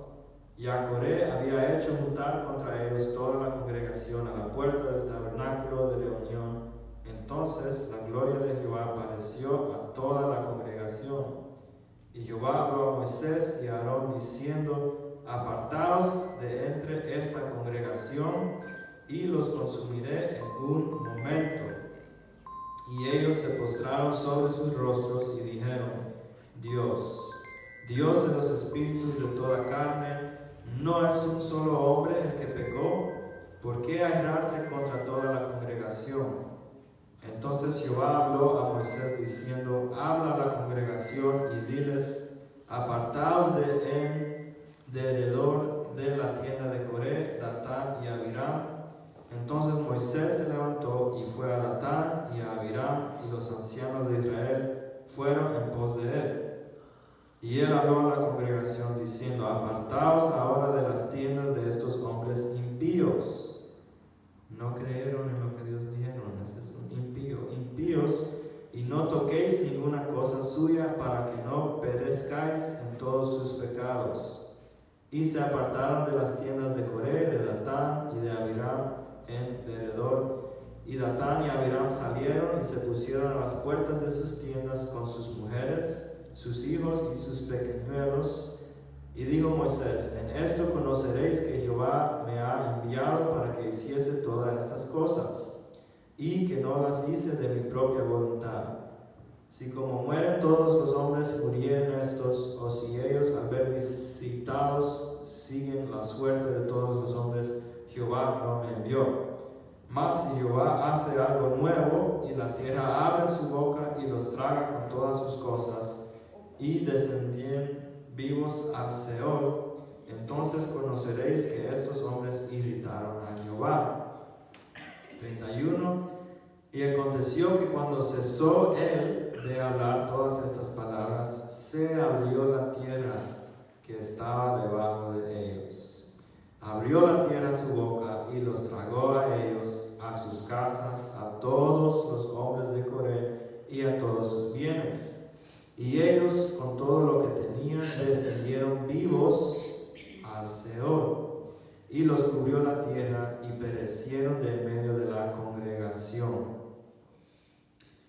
S1: Y a Coré había hecho juntar contra ellos toda la congregación a la puerta del tabernáculo de reunión. Entonces la gloria de Jehová apareció a toda la congregación. Y Jehová habló a Moisés y a Aarón diciendo: apartaos de entre esta congregación, y los consumiré en un momento. Y ellos se postraron sobre sus rostros y dijeron: Dios, Dios de los espíritus de toda carne, ¿no es un solo hombre el que pecó? ¿Por qué airarte contra toda la congregación? Entonces Jehová habló a Moisés diciendo: habla a la congregación y diles: apartaos de alrededor de la tienda de Coré, Datán y Abiram. Entonces Moisés se levantó y fue a Datán y a Abiram, y los ancianos de Israel fueron en pos de él. Y él habló a la congregación diciendo: apartaos ahora de las tiendas de estos hombres impíos. No creyeron en lo que Dios dijeron, ese es un impío. Impíos, y no toquéis ninguna cosa suya para que no perezcáis en todos sus pecados. Y se apartaron de las tiendas de Coré, de Datán y de Abiram en derredor. Y Datán y Abiram salieron y se pusieron a las puertas de sus tiendas con sus mujeres, sus hijos y sus pequeñuelos. Y dijo Moisés: en esto conoceréis que Jehová me ha enviado para que hiciese todas estas cosas, y que no las hice de mi propia voluntad. Si como mueren todos los hombres murieren estos, o si ellos al ver visitados siguen la suerte de todos los hombres, Jehová no me envió. Mas si Jehová hace algo nuevo, y la tierra abre su boca y los traga con todas sus cosas, y descienden vivos al Seol, entonces conoceréis que estos hombres irritaron a Jehová. 31. Y aconteció que cuando cesó él de hablar todas estas palabras, se abrió la tierra que estaba debajo de ellos. Abrió la tierra su boca y los tragó a ellos, a sus casas, a todos los hombres de Coré y a todos sus bienes. Y ellos, con todo lo que tenían, descendieron vivos al Seol, y los cubrió la tierra, y perecieron de en medio de la congregación.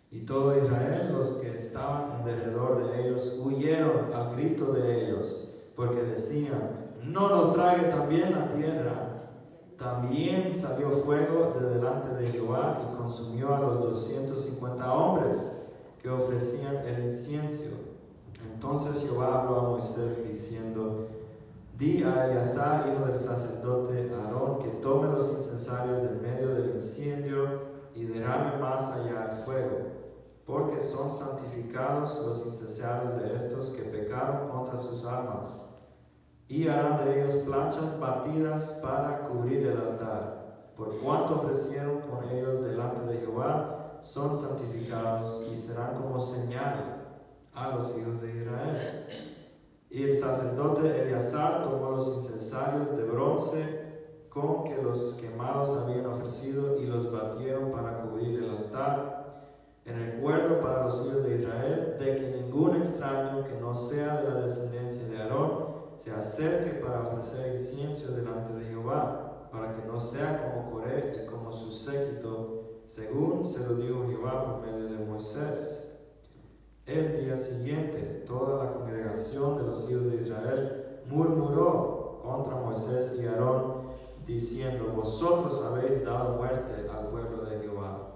S1: Y todo Israel, los que estaban en derredor de ellos, huyeron al grito de ellos, porque decían: no nos trague también la tierra. También salió fuego de delante de Jehová y consumió a los 250 hombres que ofrecían el incienso. Entonces Jehová habló a Moisés diciendo: di a Eleazar, hijo del sacerdote Aarón, que tome los incensarios del medio del incendio y derrame más allá el fuego, porque son santificados los incensarios de estos que pecaron contra sus almas. Y harán de ellos planchas batidas para cubrir el altar, por cuanto ofrecieron con ellos delante de Jehová, son santificados y serán como señal a los hijos de Israel. Y el sacerdote Eleazar tomó los incensarios de bronce con que los quemados habían ofrecido y los batieron para cubrir el altar, en recuerdo para los hijos de Israel de que ningún extraño que no sea de la descendencia de Aarón se acerque para ofrecer incienso delante de Jehová, para que no sea como Coré y como su séquito, según se lo dijo Jehová por medio de Moisés. El día siguiente, toda la congregación de los hijos de Israel murmuró contra Moisés y Aarón, diciendo: vosotros habéis dado muerte al pueblo de Jehová.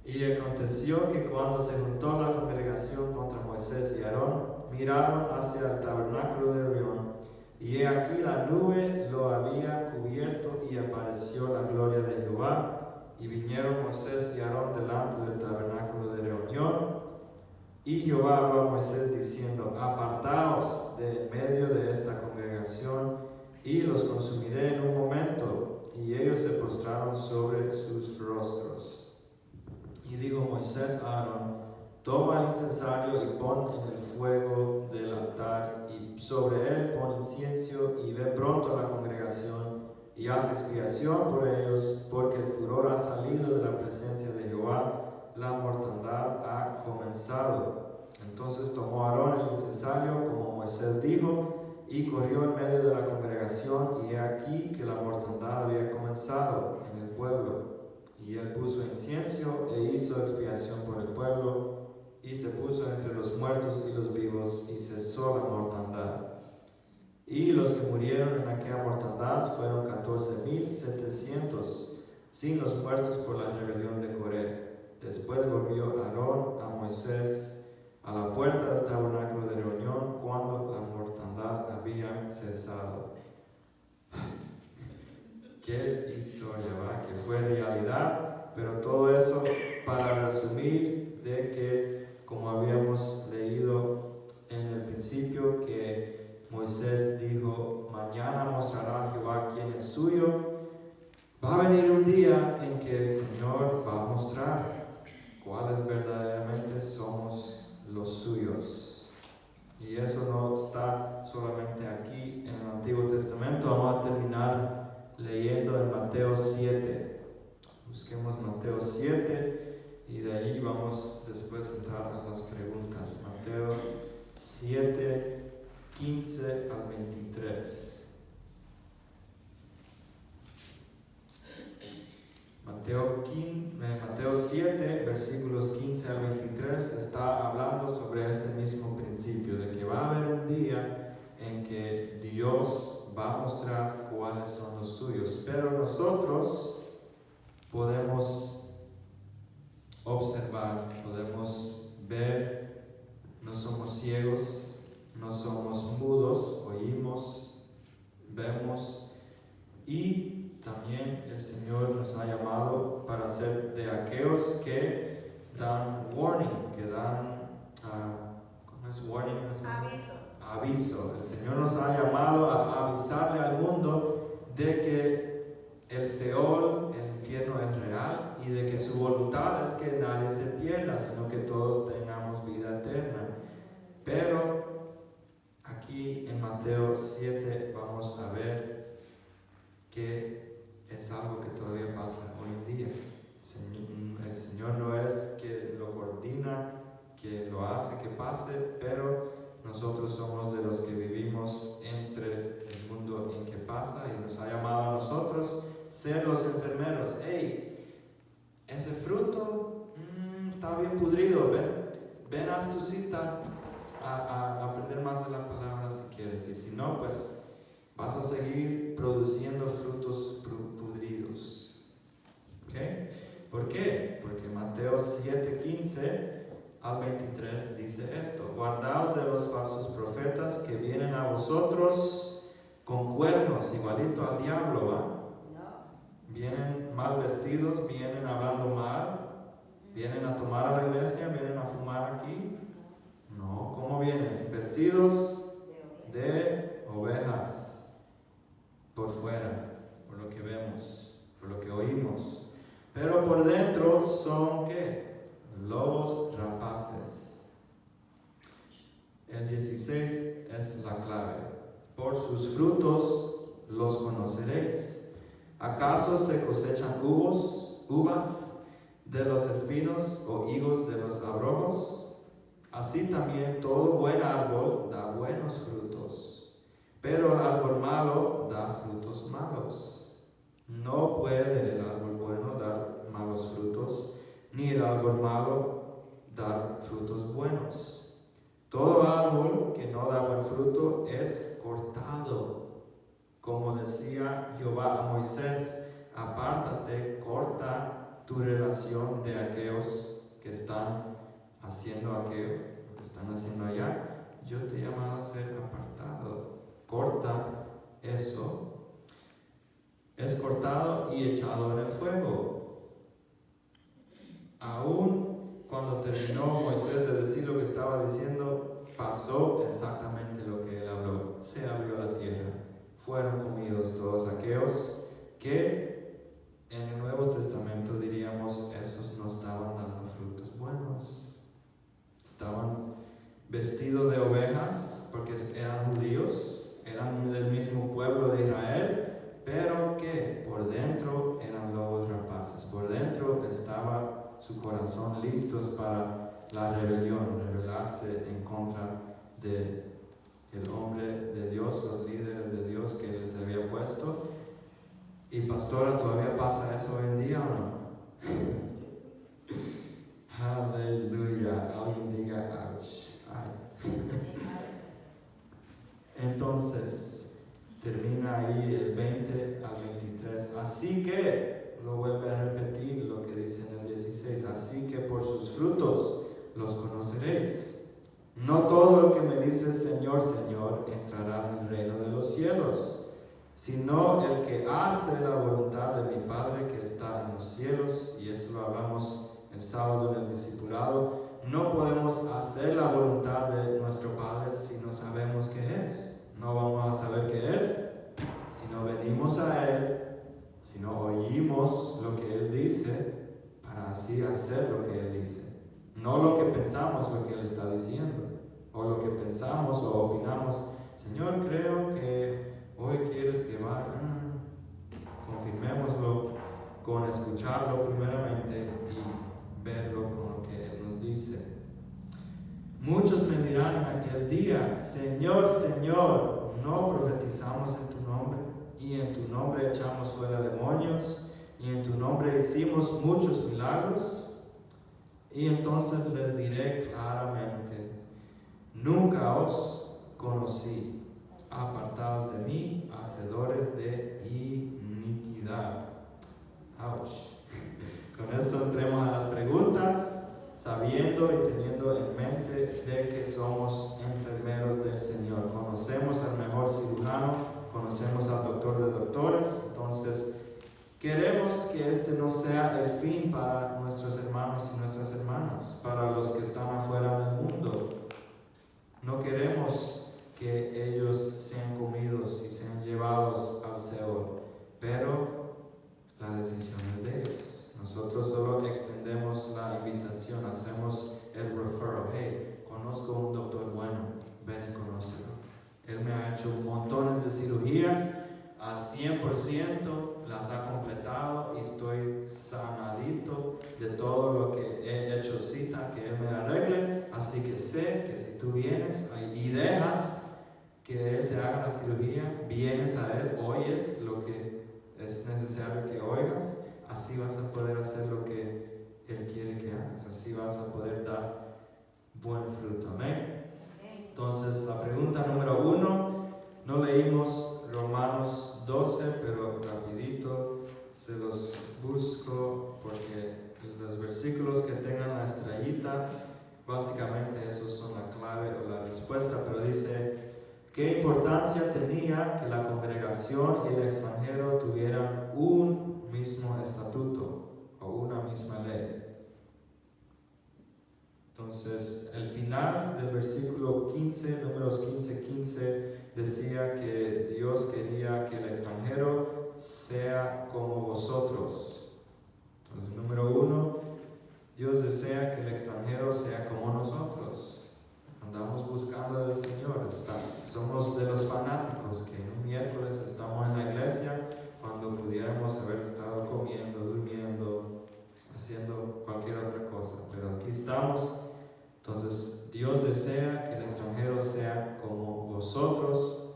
S1: Y aconteció que cuando se juntó la congregación contra Moisés y Aarón, miraron hacia el tabernáculo de reunión, y he aquí la nube lo había cubierto, y apareció la gloria de Jehová. Y vinieron Moisés y Aarón delante del tabernáculo de reunión. Y Jehová habló a Moisés diciendo: apartaos de en medio de esta congregación, y los consumiré en un momento. Y ellos se postraron sobre sus rostros. Y dijo Moisés a Aarón: toma el incensario y pon en el fuego del altar, y sobre él pon incienso, y ve pronto a la congregación, y haz expiación por ellos, porque el furor ha salido de la presencia de Jehová, la mortandad ha comenzado. Entonces tomó Aarón el incensario, como Moisés dijo, y corrió en medio de la congregación, y he aquí que la mortandad había comenzado en el pueblo. Y él puso incienso e hizo expiación por el pueblo, y se puso entre los muertos y los vivos, y cesó la mortandad. Y los que murieron en aquella mortandad fueron 14,700, sin los muertos por la rebelión de Coré. Después volvió Aarón a Moisés a la puerta del tabernáculo de reunión cuando la mortandad había cesado. Qué historia, ¿verdad? Que fue realidad, pero todo eso para resumir de que, como habíamos leído en el principio, que Moisés dijo, mañana mostrará Jehová quién es suyo. Va a venir un día en que el Señor va a mostrar cuáles verdaderamente somos los suyos. Y eso no está solamente aquí en el Antiguo Testamento. Vamos a terminar leyendo en Mateo 7. Busquemos Mateo 7 y de ahí vamos después a entrar a las preguntas. Mateo 7, 15 al 23. Mateo 7, versículos 15 al 23 está hablando sobre ese mismo principio, de que va a haber un día en que Dios va a mostrar cuáles son los suyos, pero nosotros podemos observar, podemos ver, no somos ciegos, no somos mudos, oímos, vemos, y también el Señor nos ha llamado para ser de aquellos que dan warning, que dan, ¿cómo es warning en español? Aviso. El Señor nos ha llamado a avisarle al mundo de que el Seol, el infierno, es real y de que su voluntad es que nadie se pierda, sino que todos tengamos vida eterna. Pero aquí en Mateo 7 vamos a ver que es algo que todavía pasa hoy en día. El Señor no es que lo coordina, que lo hace que pase, pero nosotros somos de los que vivimos entre el mundo en que pasa y nos ha llamado a nosotros ser los enfermeros. Hey, ese fruto está bien pudrido, ven haz tu cita a aprender más de la palabra si quieres, y si no, pues vas a seguir produciendo frutos pudridos. ¿Ok? ¿Por qué? Porque Mateo 7:15 al 23 dice esto: guardaos de los falsos profetas que vienen a vosotros con cuernos, igualito al diablo, ¿va? Vienen mal vestidos, vienen hablando mal, vienen a tomar a la iglesia, vienen a fumar aquí. No, ¿cómo vienen? Vestidos de ovejas por fuera, por lo que vemos, por lo que oímos, pero por dentro son ¿qué? Lobos rapaces. El 16 es la clave. Por sus frutos los conoceréis. ¿Acaso se cosechan uvas de los espinos o higos de los abrojos? Así también todo buen árbol da buenos frutos, pero el árbol malo da frutos malos. No puede el árbol bueno dar malos frutos, ni el árbol malo dar frutos buenos. Todo árbol que no da buen fruto es cortado. Como decía Jehová a Moisés, apártate, corta tu relación de aquellos que están haciendo aquello, que están haciendo allá. Yo te he llamado a ser apartado. Corta eso. Es cortado y echado en el fuego. Aún cuando terminó Moisés de decir lo que estaba diciendo, pasó exactamente lo que él habló. Se abrió la tierra. Fueron comidos todos aquellos que en el Nuevo Testamento diríamos esos no estaban dando frutos buenos. Estaban vestidos de ovejas porque eran judíos, eran del mismo pueblo de Israel, pero que por dentro eran lobos rapaces. Por dentro estaba su corazón listos para la rebelión, rebelarse en contra de el hombre de Dios, los líderes de Dios que les había puesto. Y pastora, ¿todavía pasa eso hoy en día o no? Aleluya. Alguien diga ouch. Ay. Entonces, termina ahí el 20 al 23. Así que, lo vuelve a repetir lo que dice en el 16. Así que por sus frutos los conoceréis. No todo el que me dice Señor, Señor, entrará en el reino de los cielos, sino el que hace la voluntad de mi Padre que está en los cielos. Y eso lo hablamos el sábado en el discipulado. No podemos hacer la voluntad de nuestro Padre si no sabemos qué es. No vamos a saber qué es si no venimos a Él, si no oímos lo que Él dice, para así hacer lo que Él dice. No lo que pensamos, lo que Él está diciendo, o lo que pensamos o opinamos. Señor, creo que hoy quieres que vaya. Confirmémoslo con escucharlo primeramente y verlo con lo que Él nos dice. Muchos me dirán en aquel día, Señor, Señor, ¿no profetizamos en tu nombre? Y en tu nombre echamos fuera demonios, y en tu nombre hicimos muchos milagros. Y entonces les diré claramente, nunca os conocí, apartados de mí, hacedores de iniquidad. Ouch. Con eso entremos a las preguntas, sabiendo y teniendo en mente de que somos enfermeros del Señor. Conocemos al mejor cirujano, conocemos al doctor de doctores, entonces queremos que este no sea el fin para nuestros hermanos y nuestras hermanas, para los que están afuera del mundo. No queremos que ellos sean comidos y sean llevados al Seol, pero la decisión es de ellos. Nosotros solo extendemos la invitación, hacemos el referral. Hey, conozco un doctor bueno, ven y conócelo. Él me ha hecho montones de cirugías, al 100% las ha completado y estoy sanadito de todo lo que he hecho cita, que Él me arregle. Así que sé que si tú vienes y dejas que Él te haga la cirugía, vienes a Él, oyes lo que es necesario que oigas, así vas a poder hacer lo que Él quiere que hagas, así vas a poder dar buen fruto. Amén. Entonces, la pregunta número 1, no leímos Romanos 12, pero rapidito se los busco porque los versículos que tengan la estrellita, básicamente esos son la clave o la respuesta, pero dice, ¿qué importancia tenía que la congregación y el extranjero tuvieran un mismo estatuto o una misma ley? Entonces, el final del versículo 15, números 15, decía que Dios quería que el extranjero sea como vosotros. Entonces, número 1, Dios desea que el extranjero sea como nosotros. Andamos buscando del Señor. Somos de los fanáticos que un miércoles estamos en la iglesia cuando pudiéramos haber estado comiendo, durmiendo, haciendo cualquier otra cosa. Pero aquí estamos. Entonces, Dios desea que el extranjero sea como vosotros.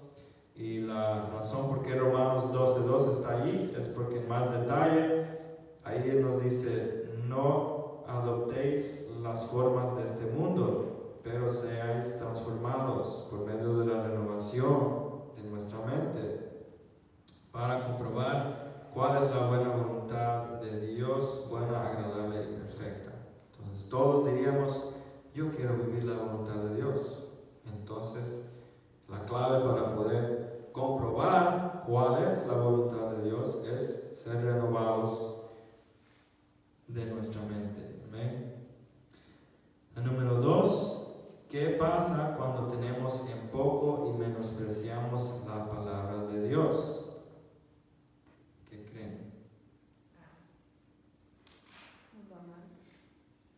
S1: Y la razón por qué Romanos 12:2 está ahí es porque en más detalle, ahí Él nos dice, no adoptéis las formas de este mundo, pero seáis transformados por medio de la renovación de nuestra mente, para comprobar cuál es la buena voluntad de Dios, buena, agradable y perfecta. Entonces, todos diríamos, yo quiero vivir la voluntad de Dios. Entonces, la clave para poder comprobar cuál es la voluntad de Dios es ser renovados de nuestra mente. Amén. El número 2, ¿qué pasa cuando tenemos en poco y menospreciamos la palabra de Dios? ¿Qué creen?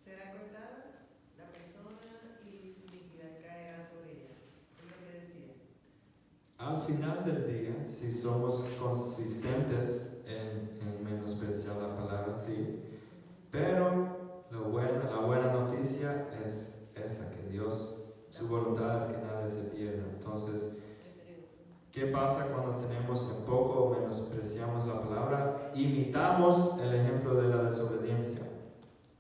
S3: Será cortada la persona y su dignidad caerá sobre ella. Es lo que decía.
S1: Al final del día, si somos consistentes en menospreciar la palabra, sí, pero la buena noticia es esa, que Dios, su voluntad es que nadie se pierda. Entonces, ¿qué pasa cuando tenemos en poco o menospreciamos la palabra? Imitamos el ejemplo de la desobediencia.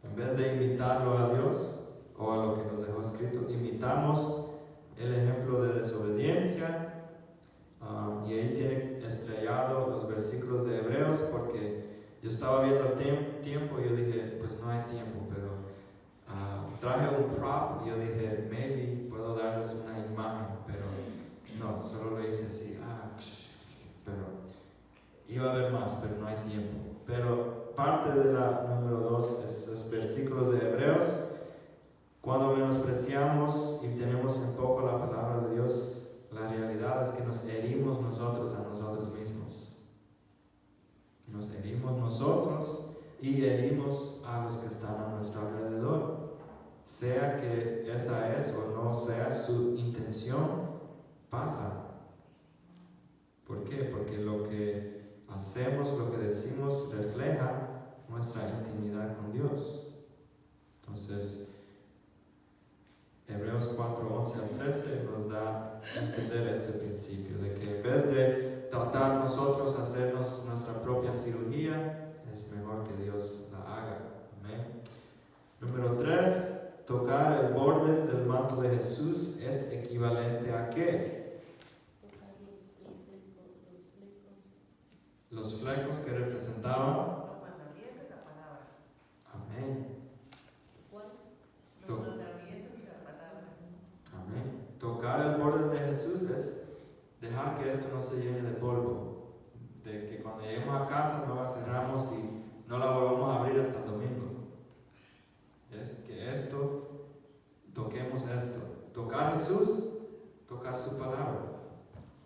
S1: En vez de imitarlo a Dios o a lo que nos dejó escrito, imitamos el ejemplo de desobediencia. Y ahí tiene estrellado los versículos de Hebreos porque yo estaba viendo el tiempo y yo dije, pues no hay tiempo, pero traje un prop y yo dije, maybe puedo darles una imagen, pero no, solo lo hice así, pero iba a haber más, pero no hay tiempo. Pero parte de la número 2 es los versículos de Hebreos. Cuando menospreciamos y tenemos en poco la palabra de Dios, la realidad es que nos herimos nosotros a nosotros mismos. Nos herimos nosotros y herimos a los que están a nuestro alrededor. Sea que esa es o no sea su intención, pasa. ¿Por qué? Porque lo que hacemos, lo que decimos, refleja nuestra intimidad con Dios. Entonces, Hebreos 4, 11 al 13 nos da a entender ese principio, de que en vez de tratar nosotros hacernos nuestra propia cirugía, es mejor que Dios la haga. Amén. Número 3, tocar el borde del manto de Jesús es equivalente a ¿qué?
S2: Tocar
S1: Los flecos que representaban.
S3: Los mandamientos y la palabra.
S1: Amén.
S2: ¿Cuál?
S3: Los mandamientos y la palabra.
S1: Amén. Tocar el borde de Jesús es dejar que esto no se llene de polvo. De que cuando lleguemos a casa no la cerramos y no la volvamos a abrir hasta el domingo. Es que toquemos esto. Tocar Jesús, tocar su palabra.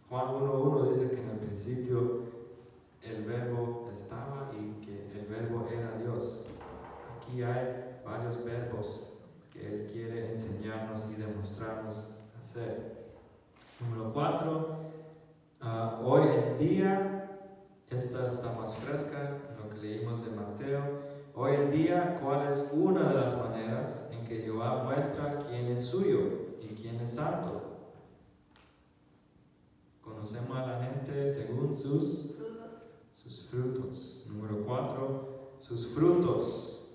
S1: Juan 1:1 dice que en el principio el verbo estaba y que el verbo era Dios. Aquí hay varios verbos que Él quiere enseñarnos y demostrarnos hacer. Número 4, hoy en día, esta está más fresca en lo que leímos de Mateo. Hoy en día, ¿cuál es una de las maneras en que Jehová muestra quién es suyo y quién es santo? Conocemos a la gente según sus frutos. Número 4, sus frutos.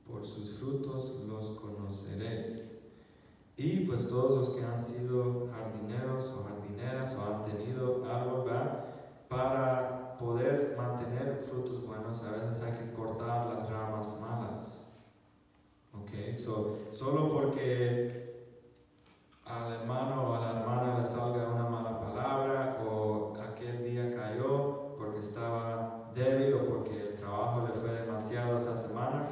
S1: Por sus frutos los conoceréis. Y pues todos los que han sido jardineros o jardineras o han tenido algo, ¿verdad? Para poder mantener frutos buenos, a veces hay que cortar las ramas malas. Ok, solo porque al hermano o a la hermana le salga una mala palabra o aquel día cayó porque estaba débil o porque el trabajo le fue demasiado esa semana,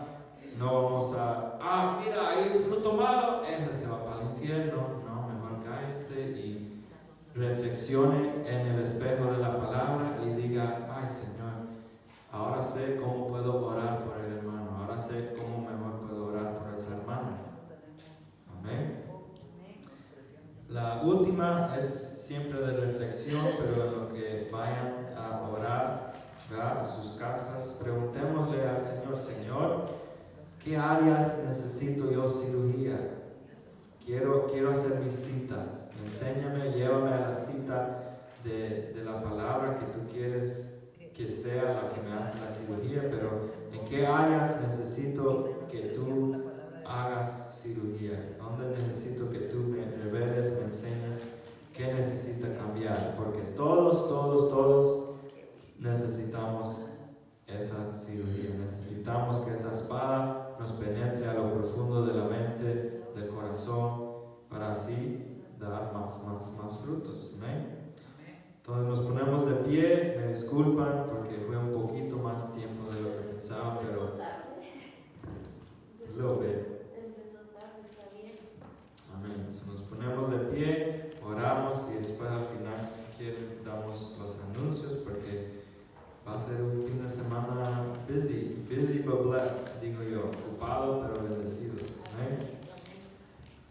S1: no vamos mira, hay un fruto malo, ese se va para el infierno. No, mejor cállese y reflexione en el espejo de la palabra y diga, ay Señor, ahora sé cómo puedo orar por el hermano, ahora sé cómo mejor puedo orar por esa hermana. Amén. La última es siempre de reflexión, pero en lo que vayan a orar, ¿verdad? A sus casas, preguntémosle al Señor, Señor, ¿qué áreas necesito yo cirugía? Quiero hacer mi cita. Enséñame, llévame a la cita de la palabra que tú quieres que sea la que me hace la cirugía, pero ¿en qué áreas necesito que tú hagas cirugía? ¿Dónde necesito que tú me reveles, me enseñes qué necesita cambiar? Porque todos necesitamos esa cirugía. Necesitamos que esa espada nos penetre a lo profundo de la mente, del corazón, para así dar más frutos. ¿Amén? Entonces nos ponemos de pie, me disculpan porque fue un poquito más tiempo de lo que pensaba, pero lo ve.
S2: Empezó tarde, está bien.
S1: Amén. Entonces nos ponemos de pie, oramos y después al final, si quieren, damos los anuncios porque va a ser un fin de semana busy but blessed, digo yo, ocupado pero bendecidos. Amén.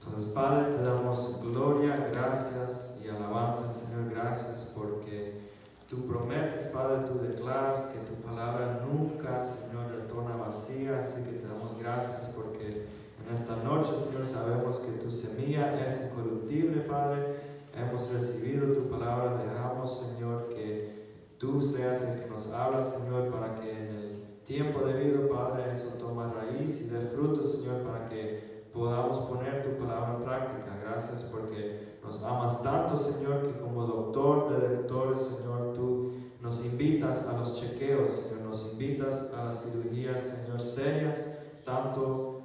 S1: Entonces, Padre, te damos gloria, gracias y alabanza, Señor, gracias porque tú prometes, Padre, tú declaras que tu palabra nunca, Señor, retorna vacía, así que te damos gracias porque en esta noche, Señor, sabemos que tu semilla es incorruptible, Padre, hemos recibido tu palabra, dejamos, Señor, que tú seas el que nos habla, Señor, para que en el tiempo debido, Padre, eso toma raíz y dé fruto, Señor, para que podamos poner tu palabra en práctica. Gracias porque nos amas tanto, Señor, que como doctor de doctores, Señor, tú nos invitas a los chequeos, Señor, nos invitas a las cirugías, Señor, serias, tanto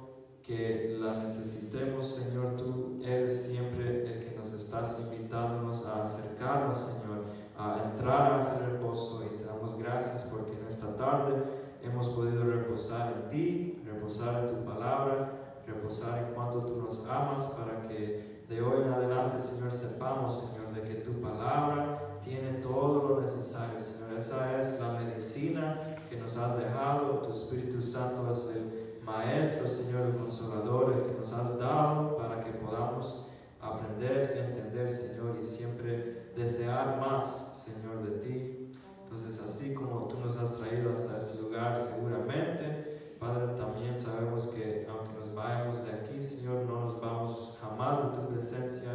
S1: que la necesitemos, Señor. Tú eres siempre el que nos estás invitándonos a acercarnos, Señor, a entrar a ese reposo, y te damos gracias porque en esta tarde hemos podido reposar en ti, reposar en tu palabra, reposar en cuanto tú nos amas, para que de hoy en adelante, Señor, sepamos, Señor, de que tu palabra tiene todo lo necesario, Señor. Esa es la medicina que nos has dejado. Tu Espíritu Santo es el Maestro, Señor, el Consolador, el que nos has dado para que podamos aprender, entender, Señor, y siempre desear más, Señor, de ti. Entonces, así como tú nos has traído hasta este lugar, seguramente, Padre, también sabemos que aunque nos vayamos de aquí, Señor, no nos vamos jamás de tu presencia.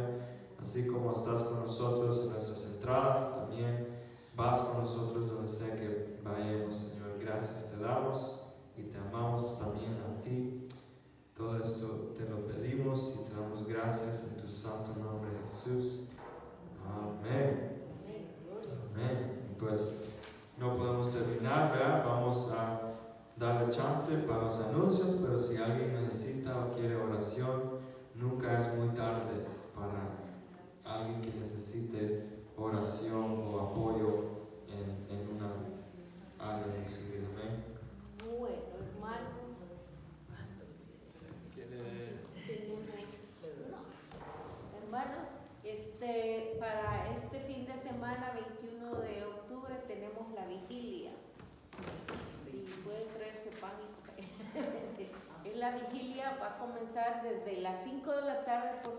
S1: Así como estás con nosotros en nuestras entradas, también vas con nosotros donde sea que vayamos, Señor. Gracias te damos y te amamos también a ti. Todo esto te lo pedimos y te damos gracias en tu santo nombre, Jesús. Amén. Amén. Y pues no podemos terminar, ¿verdad? Vamos a darle chance para los anuncios, pero si alguien necesita o quiere oración, nunca es muy tarde para alguien que necesite oración o apoyo en una área de su vida. Amén.
S2: Bueno, hermanos, hermanos, para este fin de semana, 21 de octubre, tenemos la vigilia. Si pueden traerse pan y café. La vigilia va a comenzar desde las 5 de la tarde por